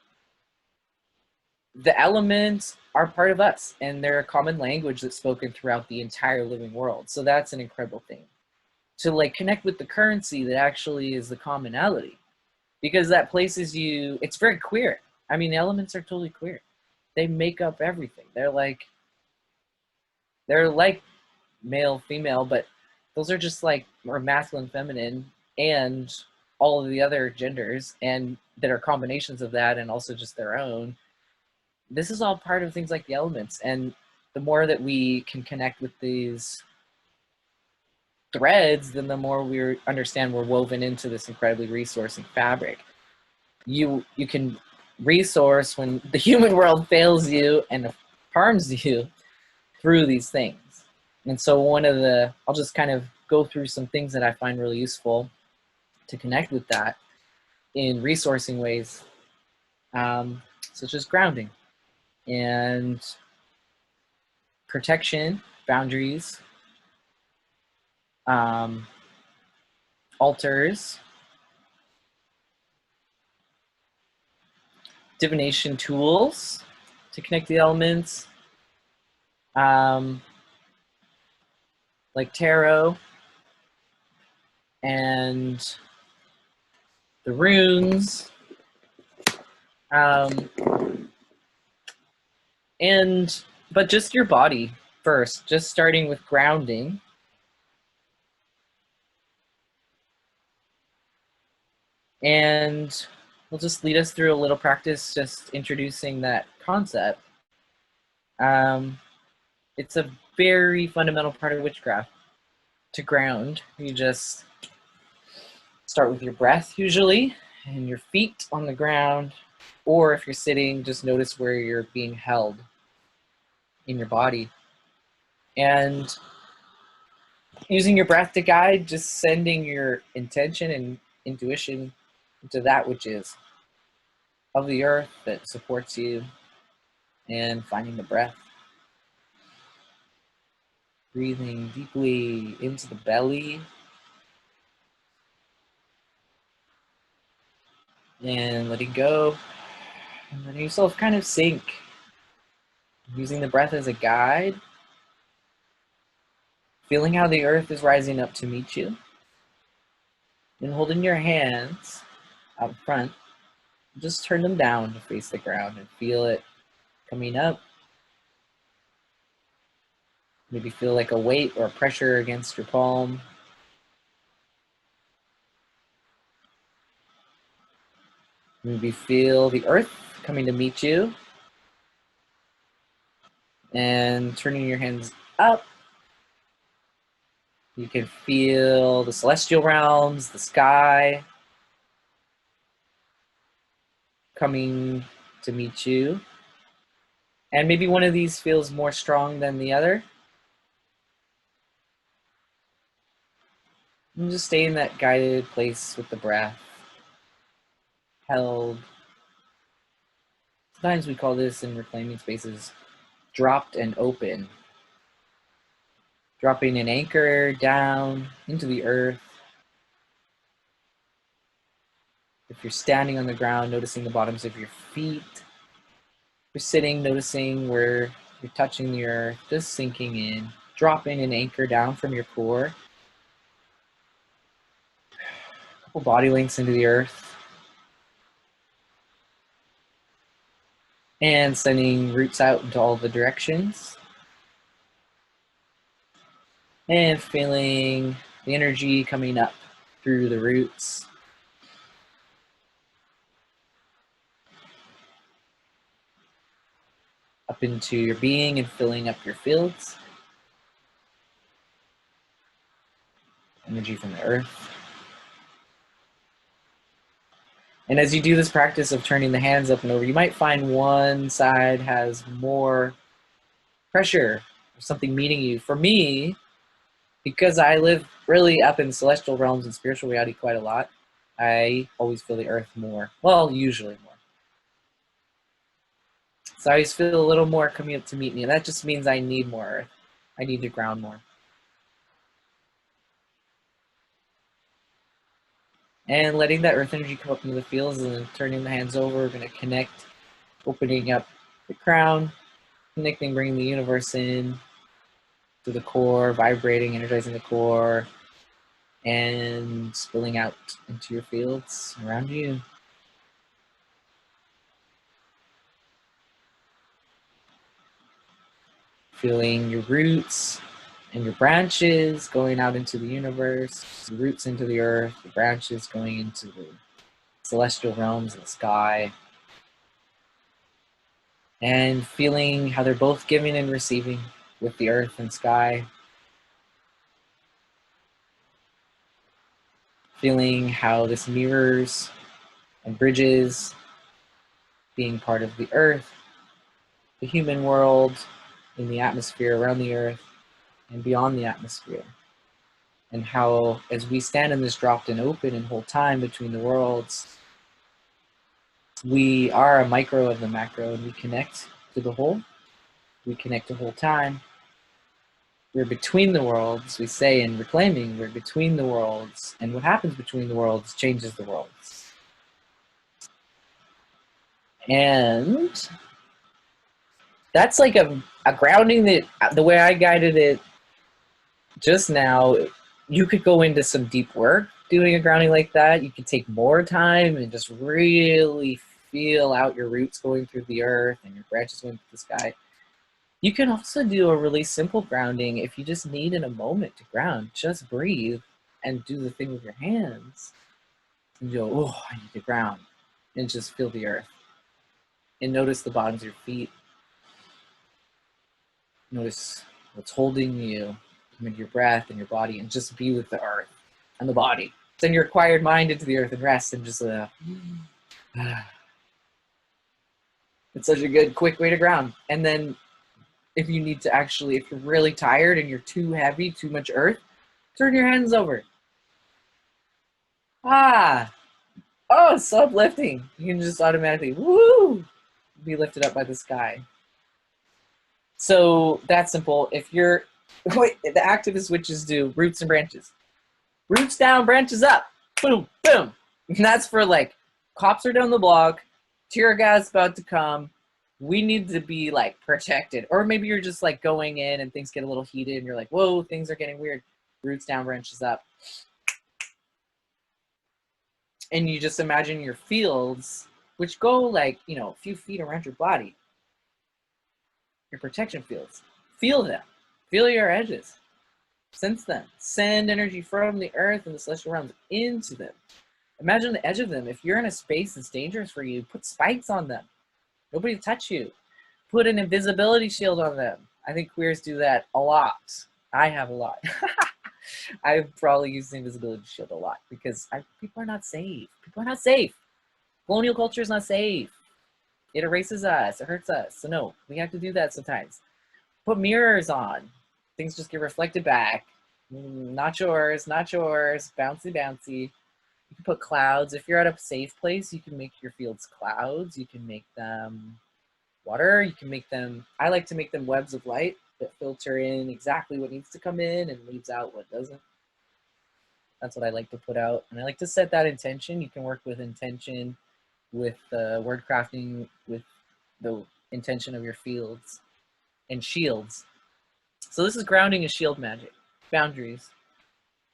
Speaker 1: the elements are part of us, and they're a common language that's spoken throughout the entire living world. So that's an incredible thing, to like connect with the currency that actually is the commonality, because that places you, it's very queer. I mean, the elements are totally queer. They make up everything. They're like male, female, but those are just like more masculine, feminine, and all of the other genders, and that are combinations of that, and also just their own. This is all part of things like the elements, and the more that we can connect with these threads, then the more we understand we're woven into this incredibly resourcing fabric. You can resource when the human world fails you and harms you through these things. And so I'll just kind of go through some things that I find really useful to connect with that in resourcing ways, such as grounding and protection, boundaries, altars, divination tools to connect the elements, like tarot and the runes, but just your body first, just starting with grounding And we'll just lead us through a little practice, just introducing that concept. It's a very fundamental part of witchcraft. To ground, you just start with your breath usually, and your feet on the ground, or if you're sitting, just notice where you're being held in your body. And using your breath to guide, just sending your intention and intuition into that which is of the earth that supports you, and finding the breath. Breathing deeply into the belly and letting go, and letting yourself kind of sink. Using the breath as a guide, feeling how the earth is rising up to meet you, and holding your hands out front, just turn them down to face the ground and feel it coming up. Maybe feel like a weight or a pressure against your palm. Maybe feel the earth coming to meet you, and turning your hands up. You can feel the celestial realms, the sky coming to meet you. And maybe one of these feels more strong than the other. And just stay in that guided place with the breath, held. Sometimes we call this in reclaiming spaces dropped and open. Dropping an anchor down into the earth. If you're standing on the ground, noticing the bottoms of your feet. If you're sitting, noticing where you're touching the earth, just sinking in. Dropping an anchor down from your core. A couple body lengths into the earth. And sending roots out into all the directions. And feeling the energy coming up through the roots. Up into your being and filling up your fields. Energy from the earth. And as you do this practice of turning the hands up and over, you might find one side has more pressure or something meeting you. For me, because I live really up in celestial realms and spiritual reality quite a lot, I always feel the earth more. Well, usually more. So I always feel a little more coming up to meet me. And that just means I need more earth. I need to ground more. And letting that earth energy come up into the fields and then turning the hands over, we're going to connect, opening up the crown, connecting, bringing the universe in to the core, vibrating, energizing the core, and spilling out into your fields around you. Feeling your roots and your branches going out into the universe, the roots into the earth, the branches going into the celestial realms and the sky. And feeling how they're both giving and receiving with the earth and sky. Feeling how this mirrors and bridges being part of the earth, the human world, in the atmosphere around the earth, and beyond the atmosphere. And how, as we stand in this dropped and open and hold time between the worlds, we are a micro of the macro, and we connect to the whole. We connect to whole time. We're between the worlds, we say in reclaiming, we're between the worlds, and what happens between the worlds changes the worlds. And that's like a grounding that, the way I guided it just now, you could go into some deep work doing a grounding like that. You could take more time and just really feel out your roots going through the earth and your branches going through the sky. You can also do a really simple grounding if you just need in a moment to ground. Just breathe and do the thing with your hands. And you go, oh, I need the ground. And just feel the earth. And notice the bottoms of your feet. Notice what's holding you, your breath and your body, and just be with the earth and the body. Send your acquired mind into the earth and rest, and just it's such a good, quick way to ground. And then if you need to actually, if you're really tired and you're too heavy, too much earth, turn your hands over. Oh, it's so uplifting. You can just automatically, woo, be lifted up by the sky. So that's simple. If you're, the activist witches do roots and branches. Roots down, branches up. Boom, boom. And that's for like, cops are down the block, tear gas about to come. We need to be like protected. Or maybe you're just like going in and things get a little heated and you're like, whoa, things are getting weird. Roots down, branches up. And you just imagine your fields, which go like, you know, a few feet around your body. Your protection fields. Feel them. Feel your edges. Sense them. Send energy from the earth and the celestial realms into them. Imagine the edge of them. If you're in a space that's dangerous for you, put spikes on them. Nobody will touch you. Put an invisibility shield on them. I think queers do that a lot. I have a lot. I've probably used the invisibility shield a lot because people are not safe. People are not safe. Colonial culture is not safe. It erases us. It hurts us. So no, we have to do that sometimes. Put mirrors on. Things just get reflected back. Not yours, not yours. Bouncy, bouncy. You can put clouds. If you're at a safe place, you can make your fields clouds. You can make them water. You can make them, I like to make them webs of light that filter in exactly what needs to come in and leaves out what doesn't. That's what I like to put out. And I like to set that intention. You can work with intention, with word crafting, with the intention of your fields and shields. So this is grounding and shield magic. Boundaries.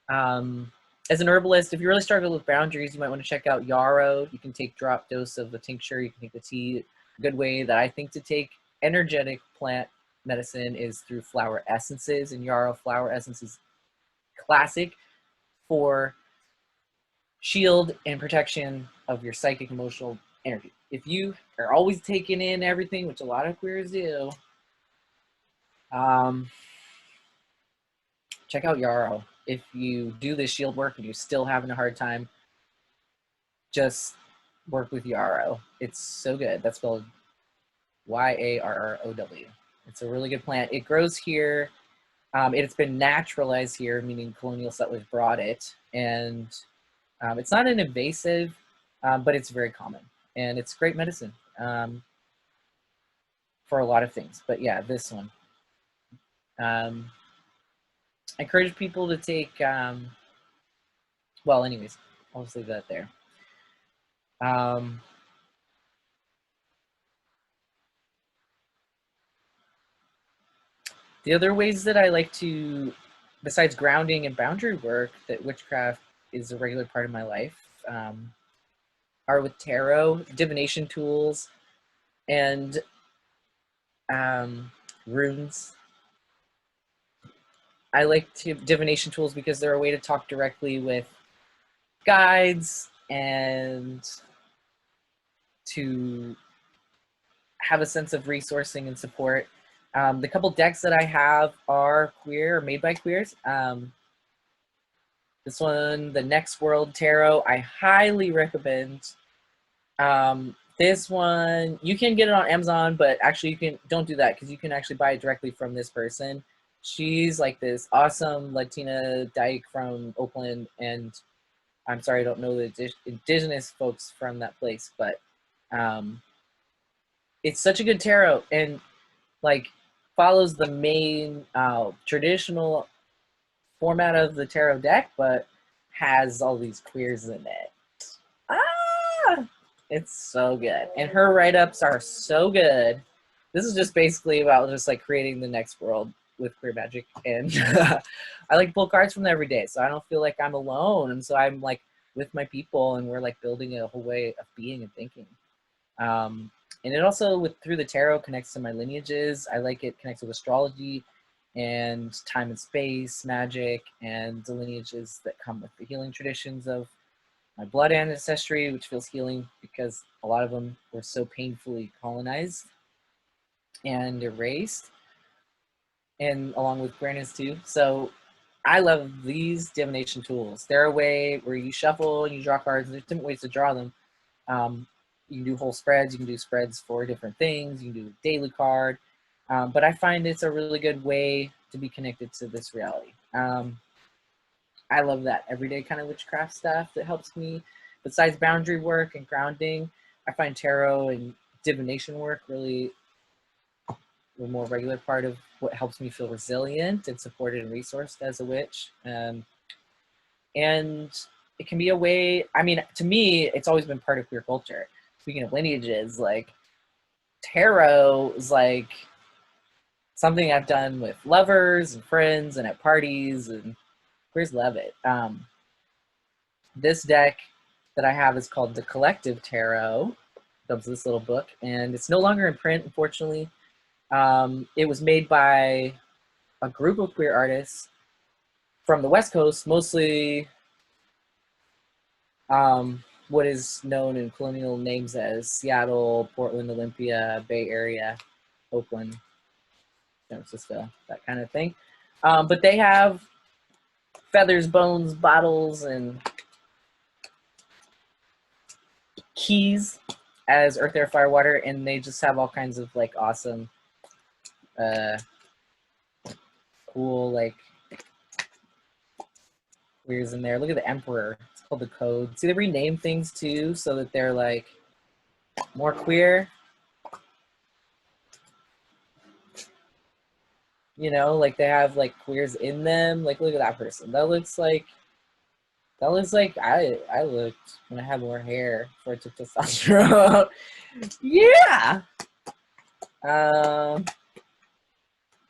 Speaker 1: As an herbalist, if you really struggle with boundaries, you might want to check out Yarrow. You can take drop dose of the tincture. You can take the tea. A good way that I think to take energetic plant medicine is through flower essences. And Yarrow flower essence is classic for shield and protection of your psychic emotional energy. If you are always taking in everything, which a lot of queers do, check out Yarrow. If you do this shield work and you're still having a hard time, just work with Yarrow. It's so good. That's spelled Y-A-R-R-O-W. It's a really good plant. It grows here. It's been naturalized here, meaning colonial settlers brought it. And it's not an invasive, but it's very common. And it's great medicine for a lot of things. But yeah, this one. I encourage people to take, well, anyways, I'll just leave that there. The other ways that I like to, besides grounding and boundary work, that witchcraft is a regular part of my life, are with tarot, divination tools, and runes. I like divination tools because they're a way to talk directly with guides and to have a sense of resourcing and support. The couple decks that I have are queer, or made by queers. This one, the Next World Tarot, I highly recommend. This one, you can get it on Amazon, but actually don't do that because you can actually buy it directly from this person. She's like this awesome Latina dyke from Oakland, and I'm sorry, I don't know the indigenous folks from that place, but it's such a good tarot and like follows the main traditional format of the tarot deck, but has all these queers in it. It's so good. And her write-ups are so good. This is just basically about just like creating the next world with queer magic. And I like to pull cards from them every day, so I don't feel like I'm alone. And so I'm like with my people and we're like building a whole way of being and thinking. And it also, through the tarot, connects to my lineages. I like it connects with astrology and time and space, magic, and the lineages that come with the healing traditions of my blood ancestry, which feels healing because a lot of them were so painfully colonized and erased, and along with awareness too. So I love these divination tools. They're a way where you shuffle and you draw cards. There's different ways to draw them. You can do whole spreads. You can do spreads for different things. You can do a daily card. But I find it's a really good way to be connected to this reality. I love that everyday kind of witchcraft stuff that helps me. Besides boundary work and grounding, I find tarot and divination work really a more regular part of what helps me feel resilient and supported and resourced as a witch. And it can be a way, I mean, to me, it's always been part of queer culture. Speaking of lineages, like tarot is like something I've done with lovers and friends and at parties, and queers love it. This deck that I have is called the Collective Tarot. Comes this little book, and it's no longer in print, unfortunately. It was made by a group of queer artists from the West Coast, mostly what is known in colonial names as Seattle, Portland, Olympia, Bay Area, Oakland, San Francisco, that kind of thing. But they have feathers, bones, bottles, and keys as earth, air, fire, water, and they just have all kinds of like awesome, cool like queers in there. Look at the Emperor. It's called the Code. See, they rename things too so that they're like more queer. You know, like they have like queers in them. Like, look at that person. That looks like I looked when I had more hair before I took testosterone. Yeah.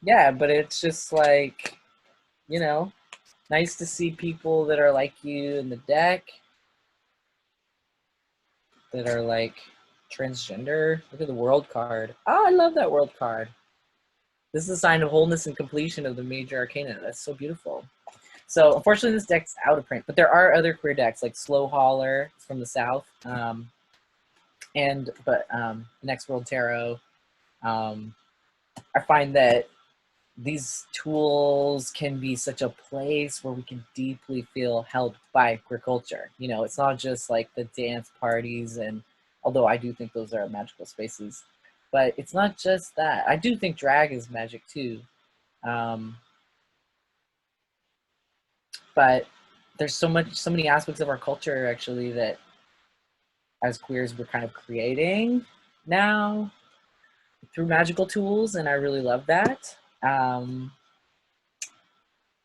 Speaker 1: Yeah, but it's just like, you know, nice to see people that are like you in the deck, that are like transgender. Look at the world card. Oh, I love that world card. This is a sign of wholeness and completion of the major arcana. That's so beautiful. So unfortunately, this deck's out of print, but there are other queer decks like Slow Hauler from the South, Next World Tarot. I find that these tools can be such a place where we can deeply feel held by queer culture. You know, it's not just like the dance parties, and although I do think those are magical spaces, but it's not just that. I do think drag is magic too. But there's so many aspects of our culture actually that as queers we're kind of creating now through magical tools, and I really love that. I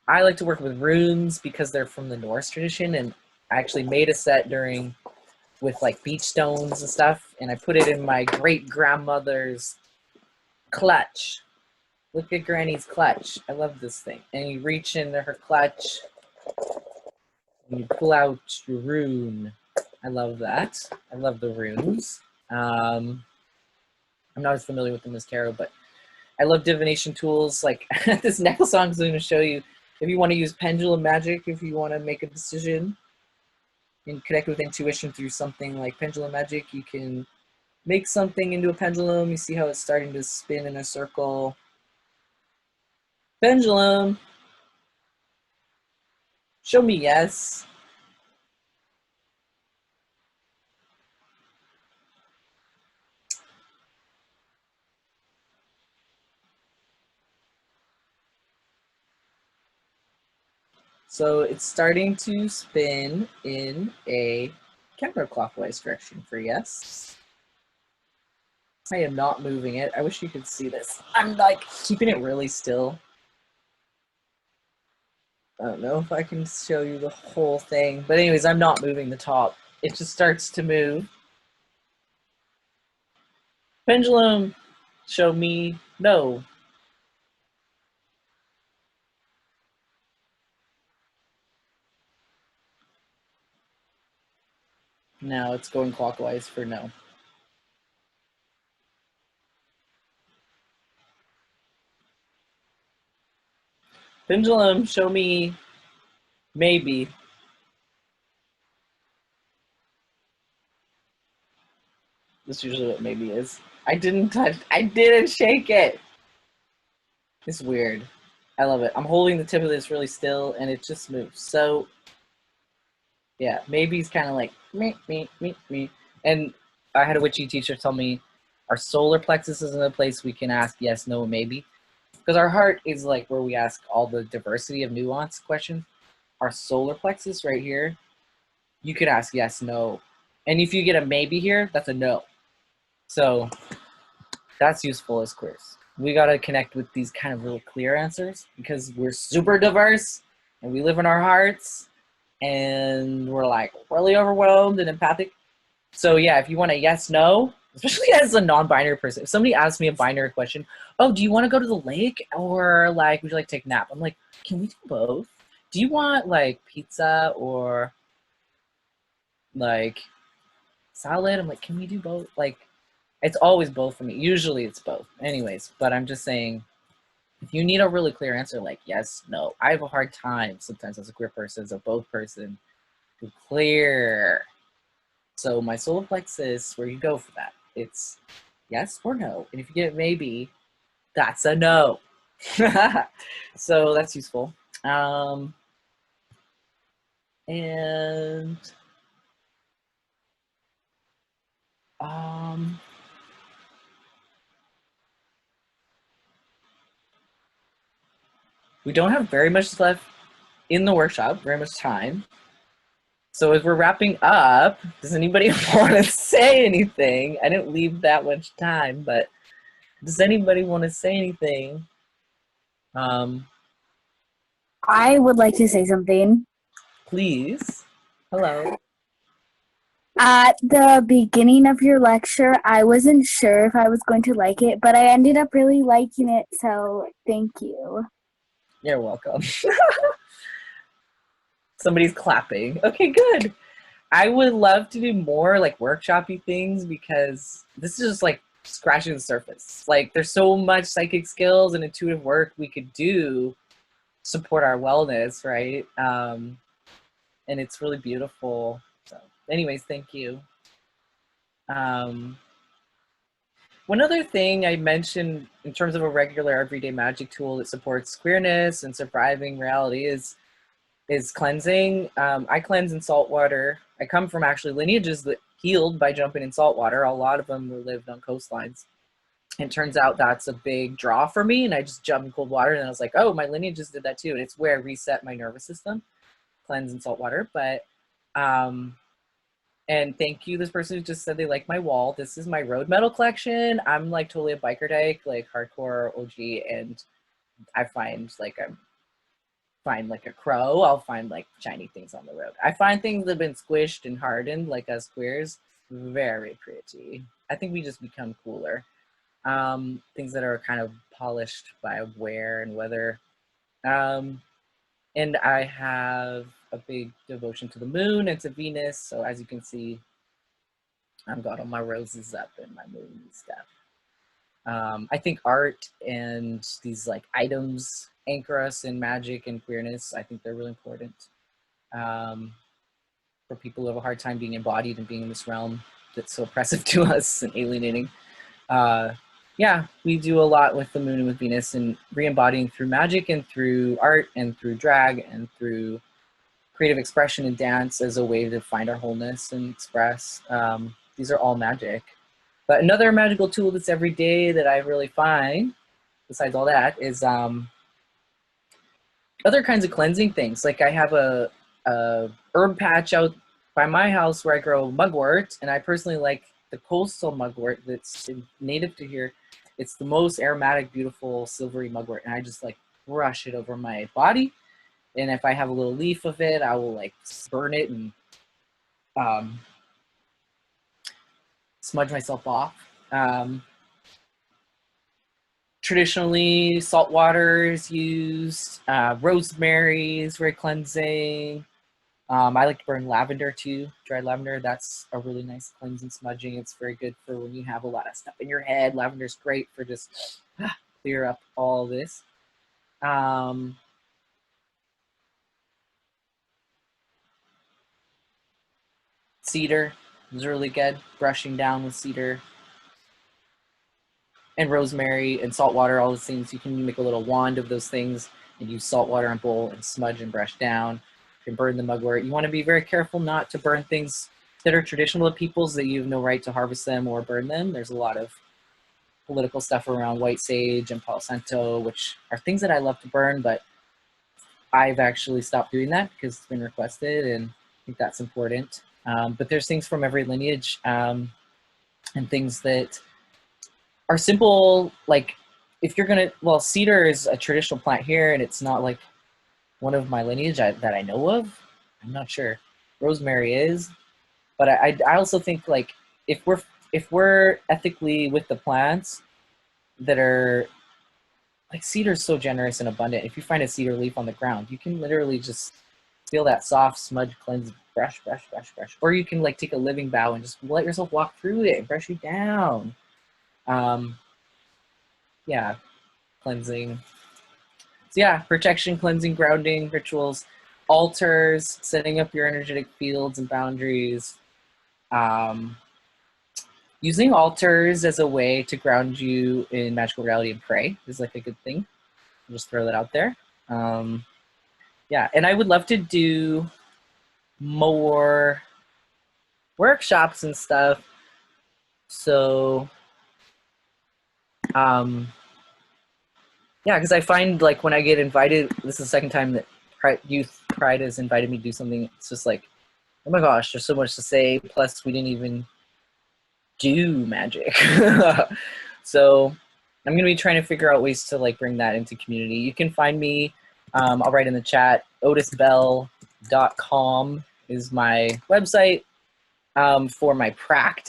Speaker 1: like to work with runes because they're from the Norse tradition, and I actually made a set with like beach stones and stuff, and I put it in my great grandmother's clutch. Look at Granny's clutch. I love this thing. And you reach into her clutch and you pull out your rune. I love that. I love the runes. I'm not as familiar with them as tarot, but I love divination tools. Like this necklace I'm going to show you. If you want to use pendulum magic, if you want to make a decision and connect with intuition through something like pendulum magic, you can make something into a pendulum. You see how it's starting to spin in a circle. Pendulum. Show me yes. So it's starting to spin in a counterclockwise direction for yes. I am not moving it. I wish you could see this. I'm like keeping it really still. I don't know if I can show you the whole thing. But anyways, I'm not moving the top. It just starts to move. Pendulum, show me no. Now it's going clockwise for no. Pendulum, show me maybe. That's usually what maybe is. I didn't shake it. It's weird. I love it. I'm holding the tip of this really still and it just moves. So yeah, maybe's kind of like me. And I had a witchy teacher tell me our solar plexus is another place we can ask yes, no, maybe. Because our heart is like where we ask all the diversity of nuance questions. Our solar plexus right here, you could ask yes, no. And if you get a maybe here, that's a no. So that's useful as queers. We got to connect with these kind of little clear answers because we're super diverse and we live in our hearts and we're like really overwhelmed and empathic. So yeah, if you want a yes, no, especially as a non-binary person, if somebody asks me a binary question, oh, do you want to go to the lake or like, would you like to take a nap? I'm like, can we do both? Do you want like pizza or like salad? I'm like, can we do both? Like, it's always both for me. Usually it's both anyways, but I'm just saying, if you need a really clear answer, like yes, no, I have a hard time sometimes as a queer person, as a both person, to clear. So my solar plexus, where you go for that, it's yes or no. And if you get maybe, that's a no. So that's useful. And we don't have very much left in the workshop, very much time. So as we're wrapping up, does anybody want to say anything? I didn't leave that much time, but does anybody want to say anything?
Speaker 3: I would like to say something.
Speaker 1: Please. Hello.
Speaker 3: At the beginning of your lecture, I wasn't sure if I was going to like it, but I ended up really liking it, so thank you.
Speaker 1: You're welcome. Somebody's clapping. Okay, good. I would love to do more like workshop-y things because this is just like scratching the surface. Like there's so much psychic skills and intuitive work we could do support our wellness, right? And it's really beautiful. So anyways, thank you. One other thing I mentioned in terms of a regular everyday magic tool that supports queerness and surviving reality is cleansing. I cleanse in salt water. I come from actually lineages that healed by jumping in salt water. A lot of them lived on coastlines. And it turns out that's a big draw for me. And I just jumped in cold water and I was like, oh, my lineages did that too. And it's where I reset my nervous system, cleanse in salt water. But, and thank you, this person who just said they like my wall. This is my road metal collection. I'm like totally a biker dyke, like hardcore OG. And I find like a crow, I'll find like shiny things on the road. I find things that have been squished and hardened, like us queers, very pretty. I think we just become cooler. Things that are kind of polished by wear and weather. And I have a big devotion to the moon and to Venus. So as you can see, I've got all my roses up and my moon and stuff. I think art and these like items anchor us in magic and queerness. I think they're really important for people who have a hard time being embodied and being in this realm that's so oppressive to us and alienating. Yeah, we do a lot with the moon and with Venus and re-embodying through magic and through art and through drag and through creative expression and dance as a way to find our wholeness and express. These are all magic. But another magical tool that's every day that I really find, besides all that, is other kinds of cleansing things. Like I have a herb patch out by my house where I grow mugwort, and I personally like the coastal mugwort that's native to here. It's the most aromatic, beautiful, silvery mugwort, and I just like brush it over my body. And if I have a little leaf of it, I will like burn it and smudge myself off. Traditionally, salt water is used. Rosemary is very cleansing. I like to burn lavender too, dried lavender. That's a really nice cleansing smudging. It's very good for when you have a lot of stuff in your head. Lavender's great for just clear up all this. Cedar, is really good. Brushing down with cedar and rosemary and salt water, all those things. You can make a little wand of those things and use salt water and bowl and smudge and brush down. You can burn the mugwort. You want to be very careful not to burn things that are traditional to peoples, that you have no right to harvest them or burn them. There's a lot of political stuff around white sage and palo santo, which are things that I love to burn, but I've actually stopped doing that because it's been requested, and I think that's important. But there's things from every lineage, and things that are simple, like if you're gonna, well, cedar is a traditional plant here, and it's not like one of my lineage that I know of. I'm not sure. Rosemary is, but I also think like if we're ethically with the plants that are, like cedar's so generous and abundant. If you find a cedar leaf on the ground, you can literally just feel that soft smudge, cleanse, brush, brush, brush, brush. Or you can like take a living bough and just let yourself walk through it and brush you down. Yeah, cleansing. So yeah, protection, cleansing, grounding, rituals, altars, setting up your energetic fields and boundaries. Using altars as a way to ground you in magical reality and pray is like a good thing. I'll just throw that out there. Yeah, and I would love to do more workshops and stuff. So, yeah, because I find like when I get invited, this is the second time that Youth Pride has invited me to do something. It's just like, oh my gosh, there's so much to say. Plus, we didn't even do magic. So I'm going to be trying to figure out ways to like bring that into community. You can find me, I'll write in the chat, otisbell.com is my website for my practice.